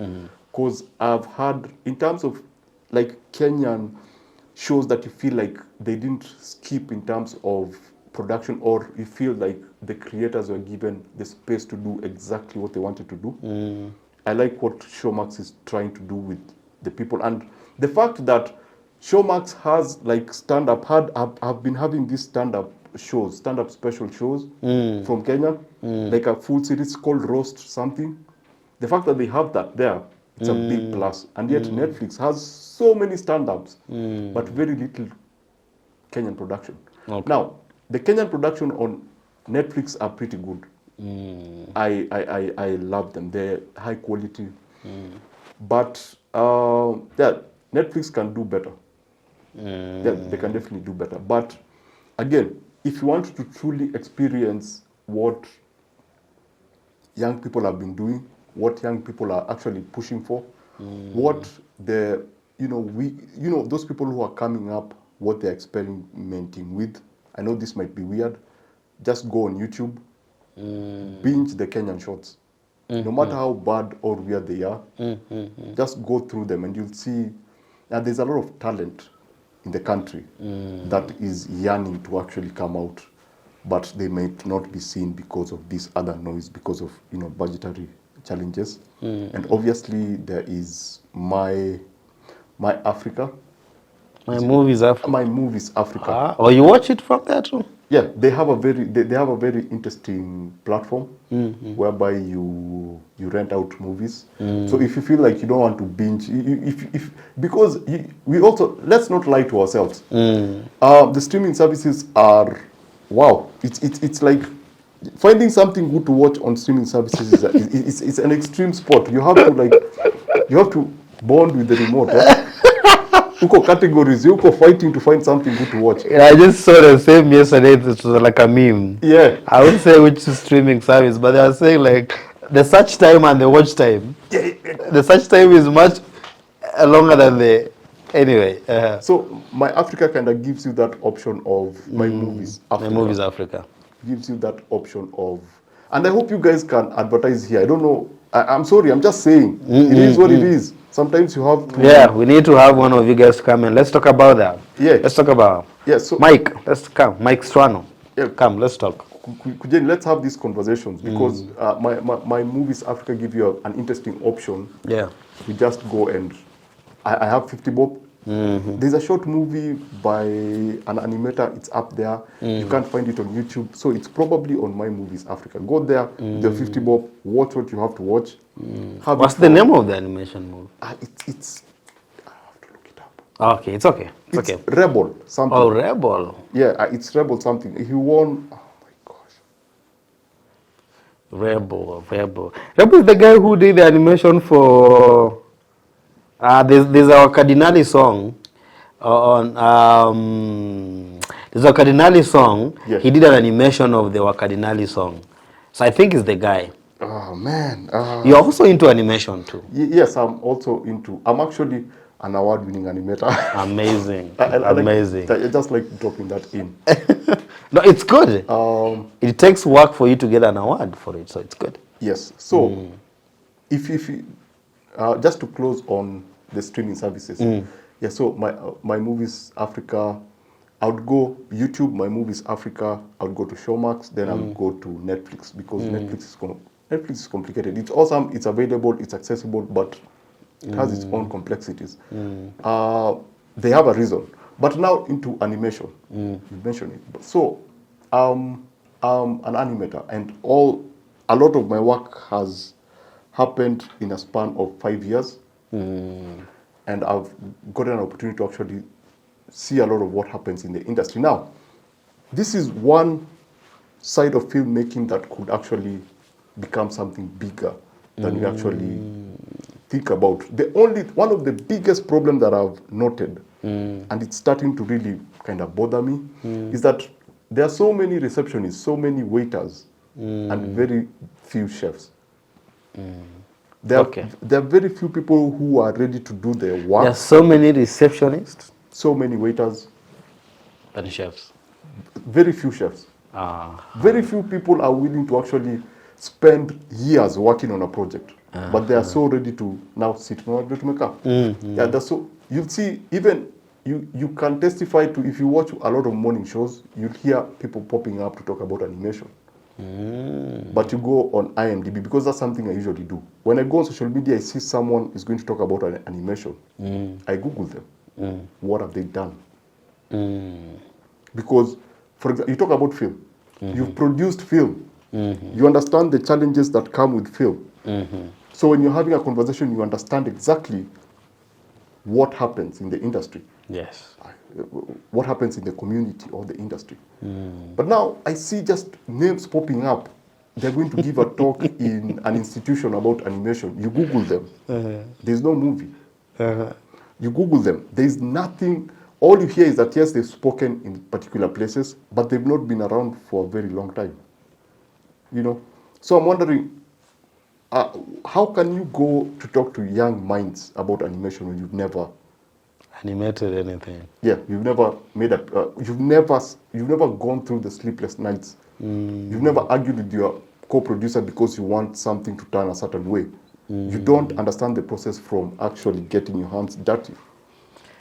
Because I've had, in terms of like Kenyan shows that you feel like they didn't skip in terms of production, or you feel like the creators were given the space to do exactly what they wanted to do. I like what Showmax is trying to do with the people. And the fact that Showmax has like stand-up, I've been having these stand-up special shows from Kenya, like a full series called Roast something. The fact that they have that there, it's a big plus. And yet Netflix has so many stand-ups, but very little Kenyan production. Okay. Now, the Kenyan production on Netflix are pretty good. I love them. They're high quality. But Netflix can do better. They can definitely do better. But again, if you want to truly experience what young people have been doing, what young people are actually pushing for, what those people who are coming up, what they're experimenting with. I know this might be weird. Just go on YouTube, binge the Kenyan shorts. No matter how bad or weird they are, just go through them and you'll see that there's a lot of talent in the country that is yearning to actually come out, but they might not be seen because of this other noise, because of budgetary challenges. And obviously there is my Africa. My Movies Africa. My Movies Africa. You watch it from there too? Yeah, they have a very interesting platform whereby you rent out movies. So if you feel like you don't want to binge, because we also, let's not lie to ourselves. The streaming services are, wow, it's like finding something good to watch on streaming services is an extreme sport. You have to bond with the remote. Right? Uko categories, uko fighting to find something good to watch. Yeah, I just saw the same yesterday. It was like a meme. Yeah. I wouldn't say which streaming service, but they are saying like the search time and the watch time. The search time is much longer than the... Anyway. So My Africa kind of gives you that option of My Movies Africa. My Movies Africa. Gives you that option of... And I hope you guys can advertise here. I don't know. I'm sorry, I'm just saying. It is what it is. Sometimes you have to... Yeah, we need to have one of you guys come and let's talk about that. Yeah. Let's talk about... Yeah, so... Mike, let's come. Mike Strano. Yeah. Come, let's talk. Kujeni, let's have these conversations because my Movies Africa give you an interesting option. Yeah. We just go and... I have 50 bob. There's a short movie by an animator. It's up there. You can't find it on YouTube. So it's probably on My Movies Africa. Go there, the 50 bob, watch what you have to watch. What's the name of the animation movie? It's I have to look it up. Okay, it's okay. It's okay. Rebel something. Oh, Rebel. Yeah, it's Rebel something. He won... Oh my gosh. Rebel is the guy who did the animation for... there's our Cardinali song there's a Cardinali song. Yes. He did an animation of the Cardinali song. So I think it's the guy. Oh man. You're also into animation too? Yes, I'm also into... I'm actually an award-winning animator. Amazing. Amazing. I just like dropping that in. No, it's good. It takes work for you to get an award for it, so it's good. Yes. So, if just to close on the streaming services. Yeah, so my movies Africa, I would go YouTube, my movies Africa, I would go to Showmax, then I would go to Netflix, because Netflix is complicated. It's awesome, it's available, it's accessible, but it has its own complexities. They have a reason. But now into animation, you mentioned it. So I'm an animator, and a lot of my work has happened in a span of 5 years. And I've gotten an opportunity to actually see a lot of what happens in the industry. Now, this is one side of filmmaking that could actually become something bigger than we actually think about. One of the biggest problems that I've noted, and it's starting to really kind of bother me, is that there are so many receptionists, so many waiters, and very few chefs. There are very few people who are ready to do their work. There are so many receptionists. So many waiters. And chefs. Very few chefs. Very few people are willing to actually spend years working on a project. But they are so ready to now sit on to make up. Yeah, that's so. You'll see, even you can testify to, if you watch a lot of morning shows, you'll hear people popping up to talk about animation. But you go on IMDb, because that's something I usually do. When I go on social media, I see someone is going to talk about an animation. I Google them. What have they done? Because, for example, you talk about film. You've produced film. You understand the challenges that come with film. So when you're having a conversation, you understand exactly what happens in the industry. Yes. What happens in the community or the industry. But now I see just names popping up. They're going to give a talk in an institution about animation. You Google them. There's no movie. You Google them. There's nothing. All you hear is that, yes, they've spoken in particular places, but they've not been around for a very long time. You know? So I'm wondering, how can you go to talk to young minds about animation when you've never animated anything? Yeah, you've never made you've never gone through the sleepless nights. You've never argued with your co-producer because you want something to turn a certain way. You don't understand the process from actually getting your hands dirty.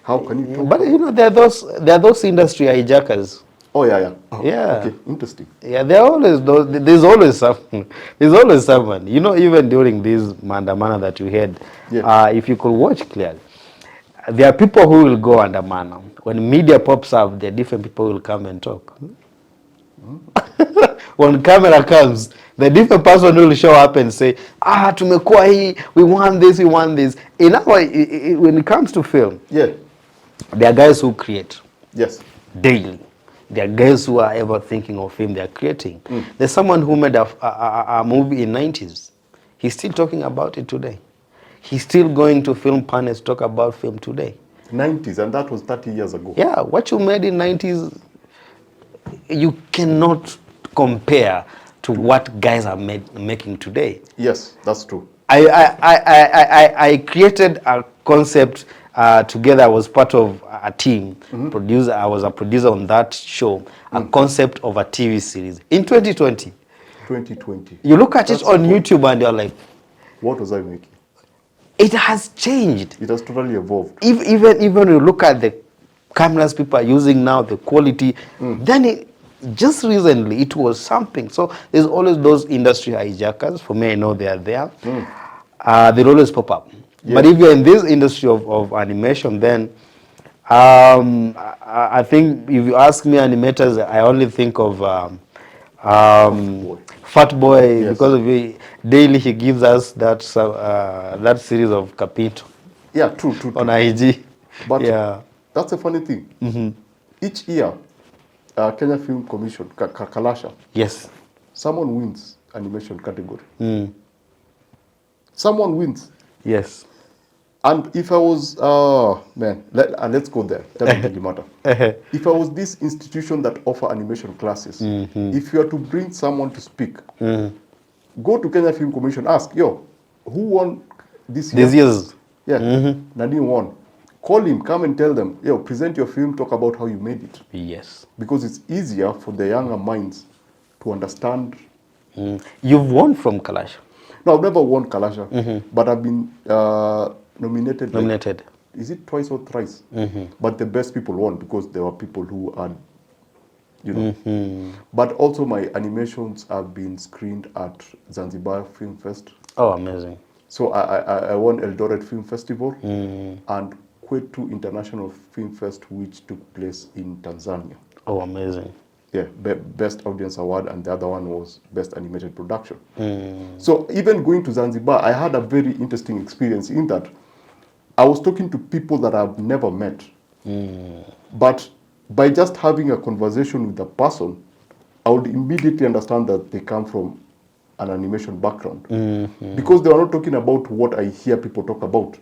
How can you talk? But you know, there are those industry hijackers. Oh yeah. Yeah. Okay, interesting. Yeah, there are always those. There's always someone. There's always someone. You know, even during this mandamana that you had, if you could watch clearly, there are people who will go mandamana. When media pops up, there are different people who will come and talk. When camera comes, the different person will show up and say, tumekuwa hii, we want this, we want this. When it comes to film, there are guys who create. Yes. Daily. There are guys who are ever thinking of film they are creating. There's someone who made a movie in 90s. He's still talking about it today. He's still going to film panels to talk about film today. 90s, and that was 30 years ago. Yeah, what you made in 90s, you cannot compare to what guys are making today. Yes, that's true. I created a concept together. I was part of a team. Producer. I was a producer on that show. A concept of a TV series in 2020. 2020. You look at it on YouTube and you're like, what was I making? It has changed. It has totally evolved. Even you look at the cameras people are using now, the quality, then just recently it was something. So there's always those industry hijackers. For me, I know they are there. They'll always pop up. Yes. But if you're in this industry of animation, then I think if you ask me animators, I only think of Fat Boy, yes. Because of daily he gives us that series of Capito. Yeah, true. On IG. But that's a funny thing. Each year, Kenya Film Commission, Kalasha. Yes. Someone wins animation category. Someone wins. Yes. And if I was, let's go there. That doesn't really matter. If I was this institution that offer animation classes, if you are to bring someone to speak, go to Kenya Film Commission, ask, who won this year? This year's. Yeah, Nadine won. Call him, come and tell them, present your film, talk about how you made it. Yes. Because it's easier for the younger minds to understand. You've won from Kalasha. No, I've never won Kalasha, but I've been nominated. Nominated. Like, is it twice or thrice? But the best people won because there were people who had, you know. But also my animations have been screened at Zanzibar Film Fest. Oh, amazing. So I won Eldoret Film Festival and Kwetu International Film Fest, which took place in Tanzania. Oh, amazing. Yeah, Best Audience Award, and the other one was Best Animated Production. So even going to Zanzibar, I had a very interesting experience in that I was talking to people that I've never met. But by just having a conversation with a person, I would immediately understand that they come from an animation background. Because they were not talking about what I hear people talk about.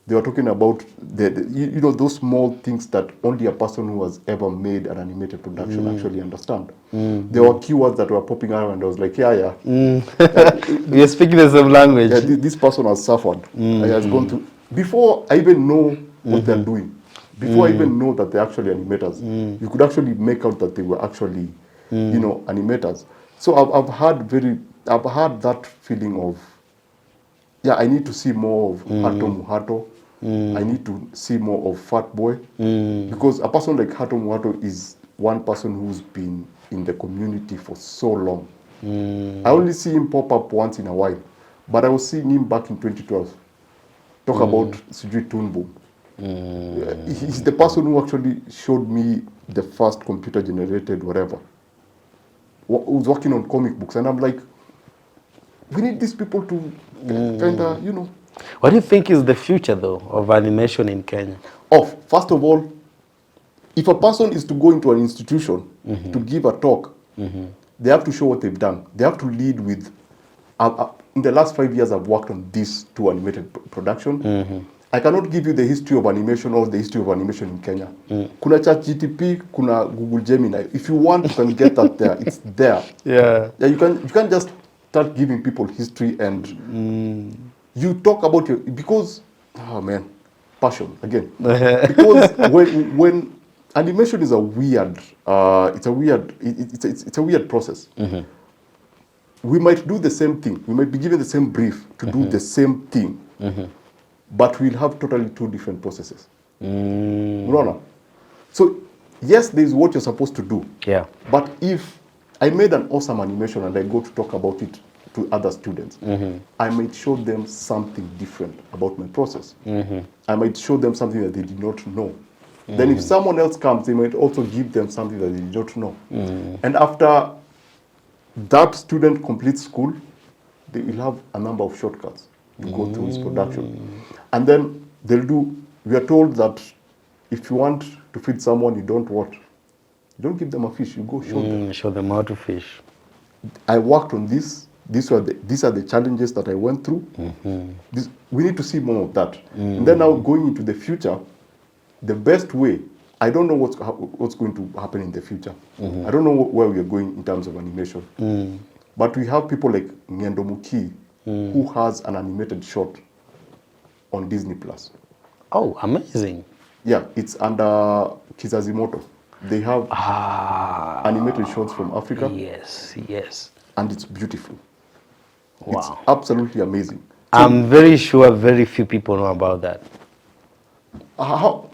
They were talking about you know, those small things that only a person who has ever made an animated production actually understand. There were keywords that were popping out, and I was like, yeah. We are speaking the same language. Yeah, this person has suffered. Has gone through. Before I even know what they're doing, before I even know that they're actually animators, you could actually make out that they were actually, you know, animators. So I've had that feeling of, yeah, I need to see more of Hato Muhato. I need to see more of Fat Boy. Because a person like Hato Muhato is one person who's been in the community for so long. I only see him pop up once in a while. But I was seeing him back in 2012. Talk about Sujui Toon Boom. He's the person who actually showed me the first computer-generated whatever. Who's working on comic books. And I'm like, we need these people to kind of, you know. What do you think is the future, though, of animation in Kenya? First of all, if a person is to go into an institution to give a talk, they have to show what they've done. They have to lead with, in the last 5 years, I've worked on these 2 animated production. I cannot give you the history of animation or the history of animation in Kenya. Kuna ChatGPT, kuna Google Gemini. If you want, you can get that there. It's there. Yeah. You can't just start giving people history and you talk about your, because, oh man, passion again. Because when animation is a weird, it's a weird process. We might do the same thing. We might be given the same brief to do the same thing. But we'll have totally 2 different processes. No. So, yes, there's what you're supposed to do. Yeah. But if I made an awesome animation and I go to talk about it to other students, I might show them something different about my process. I might show them something that they did not know. Then if someone else comes, they might also give them something that they did not know. And after that student completes school, they will have a number of shortcuts to go through his production. And then we are told that if you want to feed someone, you don't give them a fish, you go show them. Show them how to fish. I worked on this. These are the challenges that I went through. We need to see more of that. And then now going into the future, the best way, I don't know what's going to happen in the future. I don't know where we are going in terms of animation. But we have people like Ngendo Muki, who has an animated short on Disney Plus. Oh, amazing. Yeah, it's under Kizazimoto. They have animated shorts from Africa. Yes. And it's beautiful. Wow. It's absolutely amazing. So, I'm very sure very few people know about that. How?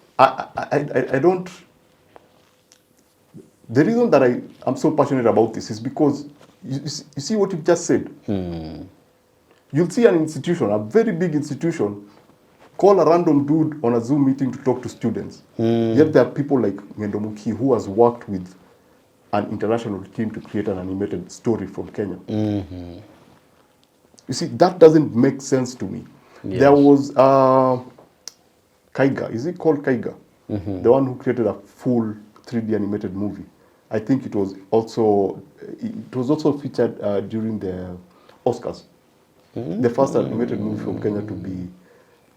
I don't. The reason that I'm so passionate about this is because you see what you just said. You'll see an institution, a very big institution, call a random dude on a Zoom meeting to talk to students. Yet there are people like Ngendo Muki who has worked with an international team to create an animated story from Kenya. You see, that doesn't make sense to me. Yes. There was Kaiga. Is it called Kaiga? The one who created a full 3D animated movie. I think it was also featured during the Oscars. The first animated movie from Kenya to be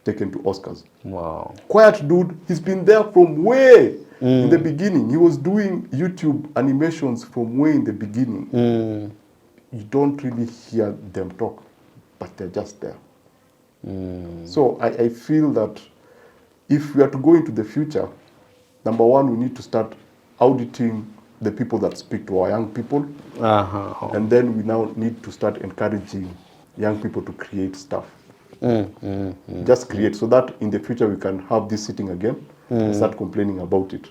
taken to Oscars. Wow. Quiet dude, he's been there from way in the beginning. He was doing YouTube animations from way in the beginning. You don't really hear them talk, but they're just there. So I feel that if we are to go into the future, number one, we need to start auditing the people that speak to our young people. Uh-huh. And then we now need to start encouraging young people to create stuff. Just create, so that in the future we can have this sitting again and start complaining about it.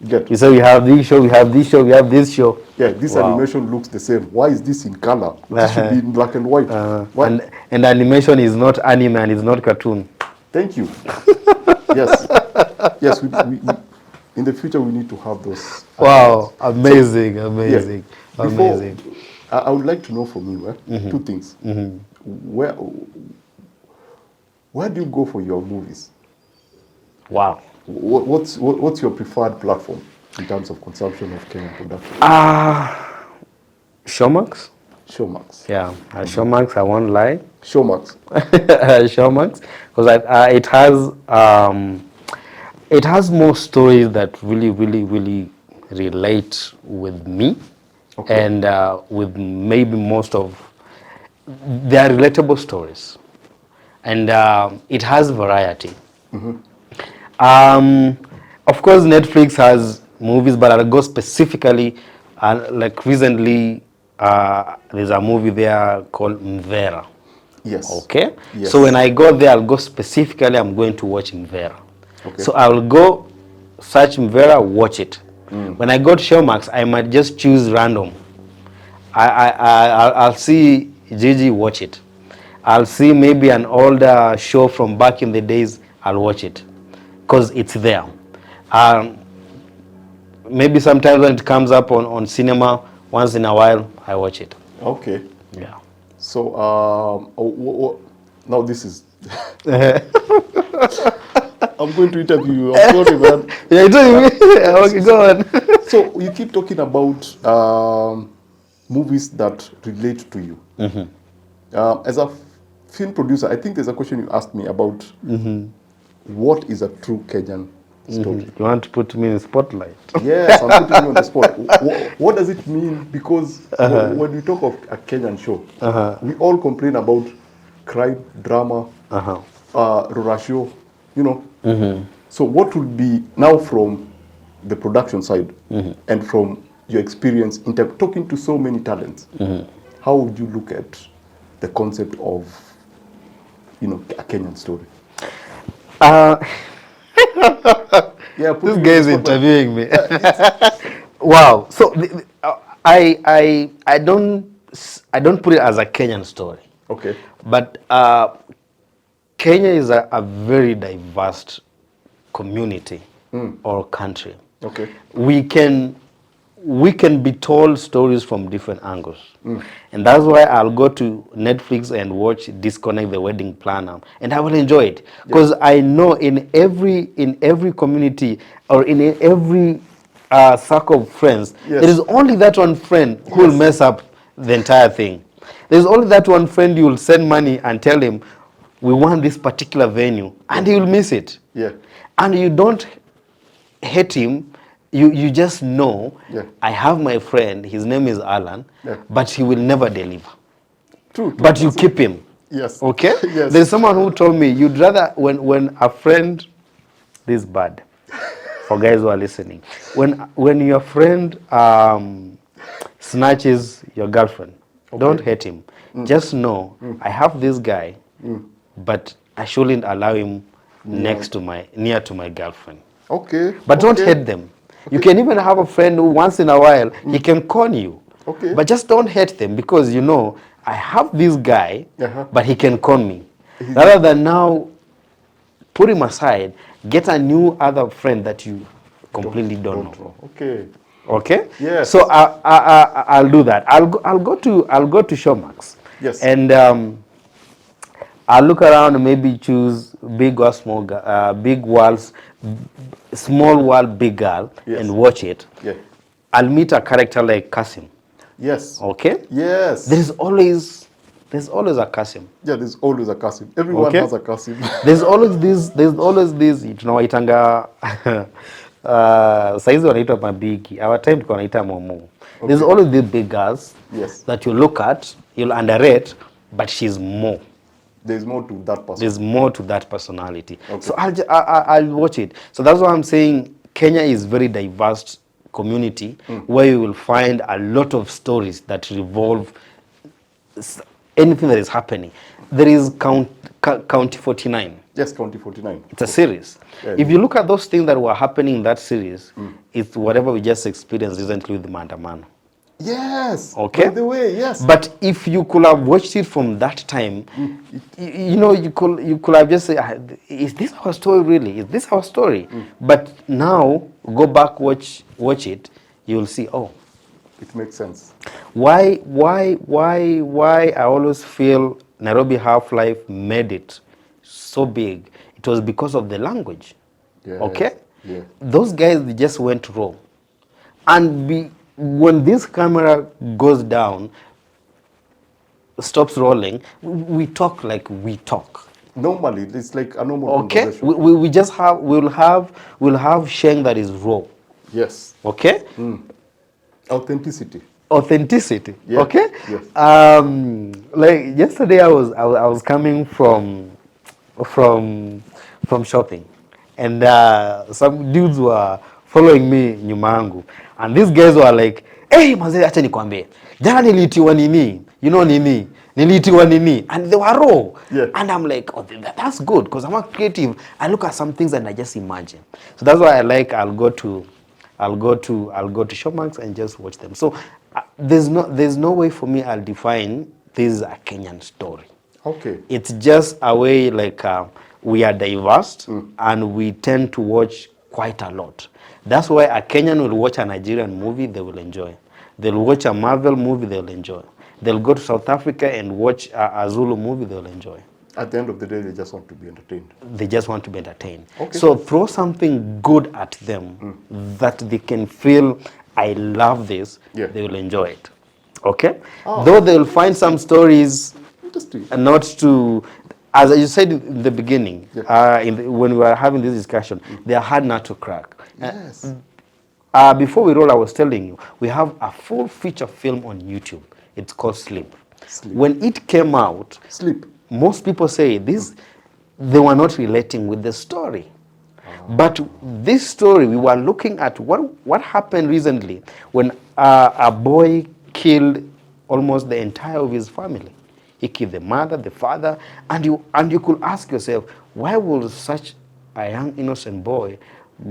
Get? You say we have this show, we have this show, we have this show. Yeah, this animation looks the same. Why is this in color? This should be in black and white. Why? And animation is not anime and it's not cartoon. Thank you. Yes. Yes, we, in the future we need to have those. Wow, amazing, so, amazing, yeah. amazing. I would like to know from you two things. Where do you go for your movies? Wow. What's your preferred platform in terms of consumption of Kenyan production? Showmax. Showmax. Yeah, Showmax. I won't lie. Showmax. Showmax, because it has more stories that really relate with me, okay. and with maybe most of they are relatable stories, and it has variety. Of course, Netflix has movies, but I'll go specifically, like recently, there's a movie there called Mvera. Yes. Okay? Yes. So when I go there, I'll go specifically, I'm going to watch Mvera. Okay. So I'll go search Mvera, watch it. When I go to Showmax, I might just choose random. I'll see Gigi, watch it. I'll see maybe an older show from back in the days, I'll watch it. Because it's there. Maybe sometimes when it comes up on cinema, once in a while, I watch it. Okay. Yeah. So, now this is... I'm going to interview you. I'm sorry, man. Yeah, okay, go on. So, you keep talking about movies that relate to you. As a film producer, I think there's a question you asked me about what is a true Kenyan story. You want to put me in the spotlight? Yes, I'm putting you on the spot. What does it mean? Because when we talk of a Kenyan show, we all complain about crime, drama, Rorasho, you know. So what would be, now from the production side and from your experience in talking to so many talents, how would you look at the concept of, you know, a Kenyan story? Yeah, this guy is interviewing me. Wow. So I don't put it as a Kenyan story. Okay. But Kenya is a very diverse community or country. Okay. We can be told stories from different angles. And that's why I'll go to Netflix and watch Disconnect the Wedding Planner, and I will enjoy it. Because I know in every community or in every circle of friends, there is only that one friend who will mess up the entire thing. There's only that one friend you will send money and tell him, we want this particular venue, and he will miss it. Yeah. And you don't hate him. You just know, I have my friend, his name is Alan, but he will never deliver. True. But you keep him. Yes. Okay? Yes. There's someone who told me, you'd rather, when a friend, this is bad, for guys who are listening, when your friend snatches your girlfriend, don't hate him. Just know, I have this guy, but I shouldn't allow him near to my girlfriend. Okay. But don't hate them. You can even have a friend who once in a while, he can con you. Okay. But just don't hate them, because you know, I have this guy, but he can con me. Rather than now, put him aside, get a new other friend that you completely don't know. Okay. Okay? Yes. So I'll do that. I'll go to Showmax. Yes. And I'll look around and maybe choose big or small, big walls, small wall, big girl, and watch it. Yeah. I'll meet a character like Kasim. Yes. Okay? Yes. There's always a Kasim. Yeah, there's always a Kasim. Everyone has a Kasim. There's always this, itanga saizi wanaitwa mabigi. Our time tulikuwa wanaita momo. There's always these big girls that you look at, you'll underrate, but she's more. There's more to that person. There's more to that personality. Okay. So I'll watch it. So that's why I'm saying Kenya is very diverse community where you will find a lot of stories that revolve anything that is happening. There is County 49. Yes, County 49. It's a series. Yeah, If you look at those things that were happening in that series, it's whatever we just experienced recently with Maandamano. Yes. Okay. By the way, yes. But if you could have watched it from that time, you know, you could have just said, "Is this our story really? Is this our story?" But now, go back, watch it, you'll see. Oh, It makes sense. why I always feel Nairobi Half-Life made it so big. It was because of the language. Yes. Okay. Yeah. Those guys, they just went raw, and when this camera goes down, stops rolling, we talk like we talk. Normally, it's like a normal Okay, conversation. we just we'll have sharing that is raw. Yes. Okay, Authenticity. authenticity. Yeah. Okay, Yes. like yesterday, I was coming from shopping, and some dudes were following me nyuma yangu, and these guys were like, "Hey mazee, acha nikwambie, jana niliitiwa nini, niliitiwa nini," and they were raw. Yeah. And I'm like, oh, that's good, because I'm a creative. I look at some things and I just imagine. So that's why I'll go to Showmax and just watch them. So there's no way for me I'll define this is a Kenyan story. Okay. It's just a way like we are diverse and we tend to watch quite a lot. That's why a Kenyan will watch a Nigerian movie, they will enjoy. They'll watch a Marvel movie, they'll enjoy. They'll go to South Africa and watch a Zulu movie, they'll enjoy. At the end of the day, they just want to be entertained. They just want to be entertained. Okay. So throw something good at them that they can feel, I love this, Yeah. they will enjoy it. Okay? Oh. Though they'll find some stories Interesting. and not to, as you said in the beginning, Yeah. when we were having this discussion, they are hard not to crack. Yes. Before we roll, I was telling you, we have a full feature film on YouTube. It's called Sleep. Sleep. When it came out, Sleep. most people say they were not relating with the story. But this story, we were looking at what happened recently when a boy killed almost the entire of his family. He killed the mother, the father, and you could ask yourself, why would such a young innocent boy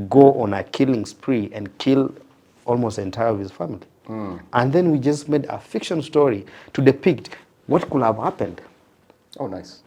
go on a killing spree and kill almost the entire of his family? And then we just made a fiction story to depict what could have happened. Oh, nice.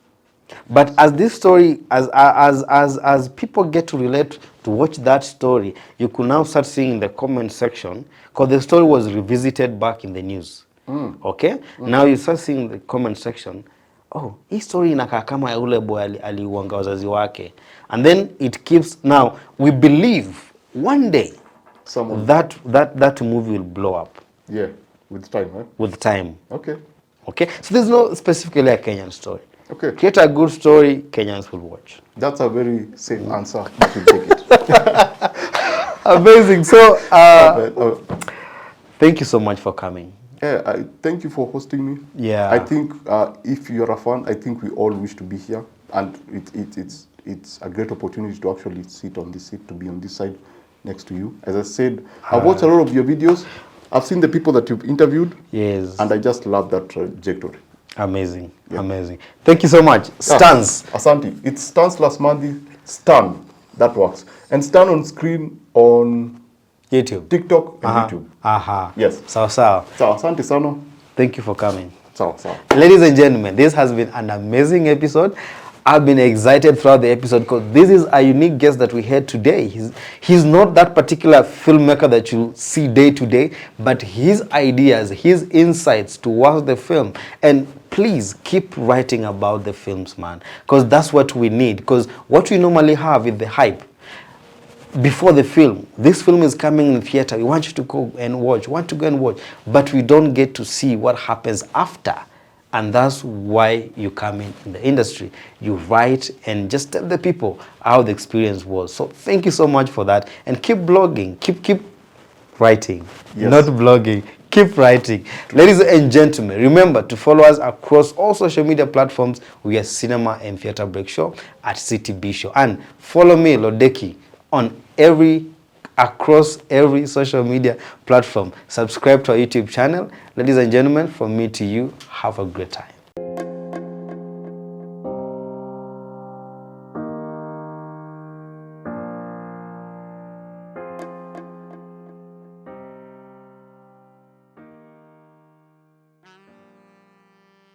But as this story, as people get to relate to watch that story, you could now start seeing in the comment section, because the story was revisited back in the news. Okay? Now you start seeing the comment section, oh, hii story inakaa kama ya ule boy aliuanga wazazi wake. And then it keeps, now we believe one day that movie will blow up. Yeah, with time, right? With time. Okay. Okay? So there's no specifically a Kenyan story. Okay. Create a good story, Kenyans will watch. That's a very safe answer. You should take it. Amazing. So, thank you so much for coming. Yeah, thank you for hosting me. Yeah. I think if you're a fan, I think we all wish to be here, and it's a great opportunity to actually sit on this seat, to be on this side next to you. As I said, I've watched a lot of your videos. I've seen the people that you've interviewed. Yes. And I just love that trajectory. Amazing. Yeah. Amazing. Thank you so much. Stanzs. Asante. It's Stanslaus Manthi. Stan. That works. And Stan on screen on YouTube, TikTok, and YouTube. Yes. Sawa sawa. Sawa. Asante sana. Thank you for coming. Sawa sawa. Ladies and gentlemen, this has been an amazing episode. I've been excited throughout the episode because this is a unique guest that we had today. He's not that particular filmmaker that you see day to day, but his ideas, his insights towards the film. And please keep writing about the films, man, because that's what we need. Because what we normally have is the hype. Before the film, this film is coming in theater, we want you to go and watch, but we don't get to see what happens after. And that's why you come in the industry. You write and just tell the people how the experience was. So thank you so much for that. And keep blogging, keep writing, yes. Not blogging, keep writing. Ladies and gentlemen, remember to follow us across all social media platforms. We are Cinema and Theatre Break Show at CTB Show. And follow me, Lodeki, on every across every social media platform. Subscribe to our YouTube channel. Ladies and gentlemen, from me to you, have a great time.